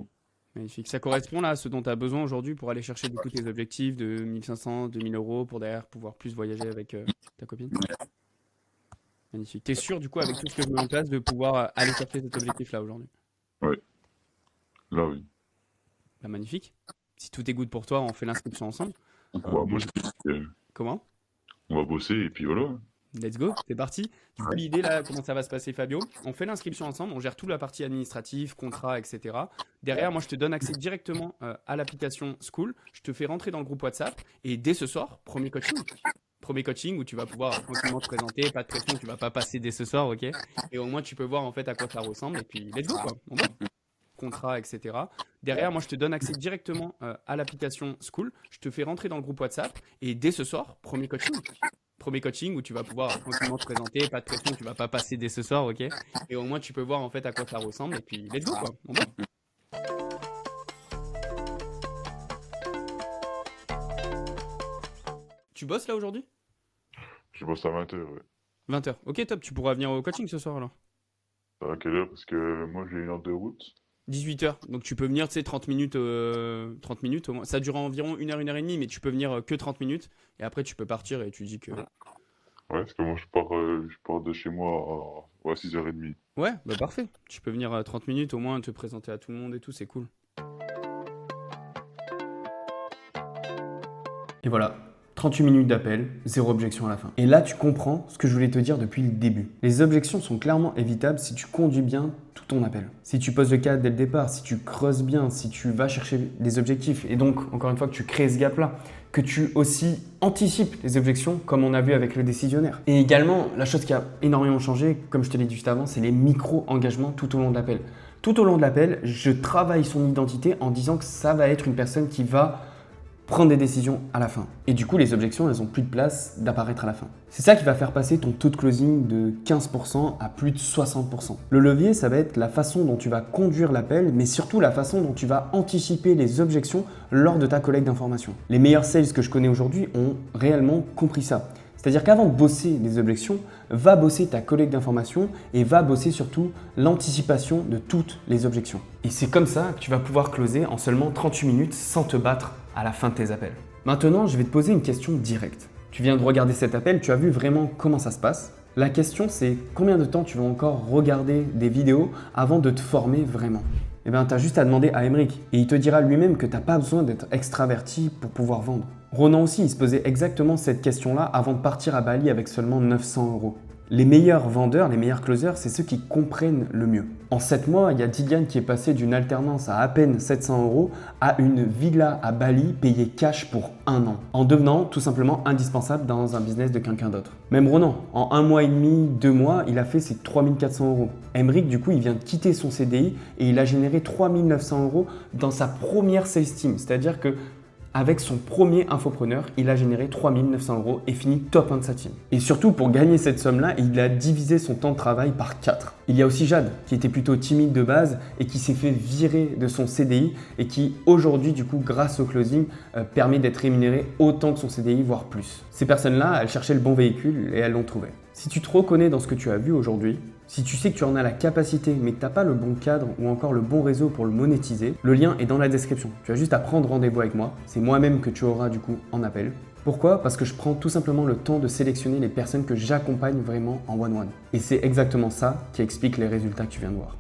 Magnifique. Ça correspond là à ce dont tu as besoin aujourd'hui pour aller chercher du coup tes objectifs de 1500, 2000 euros pour derrière pouvoir plus voyager avec ta copine? Magnifique. T'es sûr du coup avec tout ce que je mets en place de pouvoir aller chercher cet objectif là aujourd'hui? Ouais, là, oui. Bah, magnifique. Si tout est good pour toi, on fait l'inscription ensemble. Bah, Moi, moi, je dis, comment? on va bosser et puis voilà. Let's go, c'est parti. Du coup, l'idée là, comment ça va se passer, Fabio? On fait l'inscription ensemble, on gère toute la partie administrative, contrat, etc. Derrière, moi, je te donne accès directement à l'application School. Je te fais rentrer dans le groupe WhatsApp et dès ce soir, premier coaching. Premier coaching où tu vas pouvoir tranquillement te présenter, pas de pression, tu vas pas passer dès ce soir, ok? Et au moins, tu peux voir en fait à quoi ça ressemble et puis let's go quoi. On va. Contrat, etc. Derrière, moi, je te donne accès directement à l'application School. Je te fais rentrer dans le groupe WhatsApp et dès ce soir, premier coaching. Premier coaching où tu vas pouvoir tranquillement te présenter, pas de pression, tu vas pas passer dès ce soir, ok? Et au moins tu peux voir en fait à quoi ça ressemble et puis let's go quoi. On va. Tu bosses là aujourd'hui? Je bosse à 20h, ouais. 20h. Ok, top, tu pourras venir au coaching ce soir alors. À quelle heure? Parce que moi, j'ai une heure de route. 18h. Donc tu peux venir, tu sais, 30 minutes, 30 minutes au moins. Ça dure environ 1 heure, 1 heure et demie, mais tu peux venir que 30 minutes. Et après tu peux partir et tu dis que. Ouais, parce que moi, je pars de chez moi à 6h30. Ouais, bah parfait. Tu peux venir 30 minutes au moins, te présenter à tout le monde et tout, c'est cool. Et voilà, 38 minutes d'appel, zéro objection à la fin. Et là, tu comprends ce que je voulais te dire depuis le début. Les objections sont clairement évitables si tu conduis bien tout ton appel. Si tu poses le cadre dès le départ, si tu creuses bien, si tu vas chercher des objectifs et donc, encore une fois, que tu crées ce gap-là, que tu aussi anticipes les objections comme on a vu avec le décisionnaire. Et également, la chose qui a énormément changé, comme je te l'ai dit juste avant, c'est les micro-engagements tout au long de l'appel. Tout au long de l'appel, je travaille son identité en disant que ça va être une personne qui va prendre des décisions à la fin. Et du coup, les objections, elles n'ont plus de place d'apparaître à la fin. C'est ça qui va faire passer ton taux de closing de 15% à plus de 60%. Le levier, ça va être la façon dont tu vas conduire l'appel, mais surtout la façon dont tu vas anticiper les objections lors de ta collecte d'informations. Les meilleurs sales que je connais aujourd'hui ont réellement compris ça. C'est-à-dire qu'avant de bosser les objections, va bosser ta collecte d'informations et va bosser surtout l'anticipation de toutes les objections. Et c'est comme ça que tu vas pouvoir closer en seulement 38 minutes sans te battre à la fin de tes appels. Maintenant, je vais te poser une question directe. Tu viens de regarder cet appel, tu as vu vraiment comment ça se passe. La question, c'est combien de temps tu vas encore regarder des vidéos avant de te former vraiment? Eh bien, tu as juste à demander à Aymeric et il te dira lui-même que tu n'as pas besoin d'être extraverti pour pouvoir vendre. Ronan aussi, il se posait exactement cette question-là avant de partir à Bali avec seulement 900 €. Les meilleurs vendeurs, les meilleurs closers, c'est ceux qui comprennent le mieux. En 7 mois, il y a Didiane qui est passé d'une alternance à peine 700 € à une villa à Bali payée cash pour 1 an, en devenant tout simplement indispensable dans un business de quelqu'un d'autre. Même Ronan, en 1 mois et demi, 2 mois, il a fait ses 3400 €. Aymeric, du coup, il vient de quitter son CDI et il a généré 3900 € dans sa première sales team. C'est-à-dire que Avec son premier infopreneur, il a généré 3 900 € et fini top 1 de sa team. Et surtout, pour gagner cette somme-là, il a divisé son temps de travail par 4. Il y a aussi Jade, qui était plutôt timide de base et qui s'est fait virer de son CDI et qui aujourd'hui, du coup, grâce au closing, permet d'être rémunéré autant que son CDI, voire plus. Ces personnes-là, elles cherchaient le bon véhicule et elles l'ont trouvé. Si tu te reconnais dans ce que tu as vu aujourd'hui, si tu sais que tu en as la capacité mais que tu n'as pas le bon cadre ou encore le bon réseau pour le monétiser, le lien est dans la description. Tu as juste à prendre rendez-vous avec moi. C'est moi-même que tu auras du coup en appel. Pourquoi? Parce que je prends tout simplement le temps de sélectionner les personnes que j'accompagne vraiment en one-one. Et c'est exactement ça qui explique les résultats que tu viens de voir.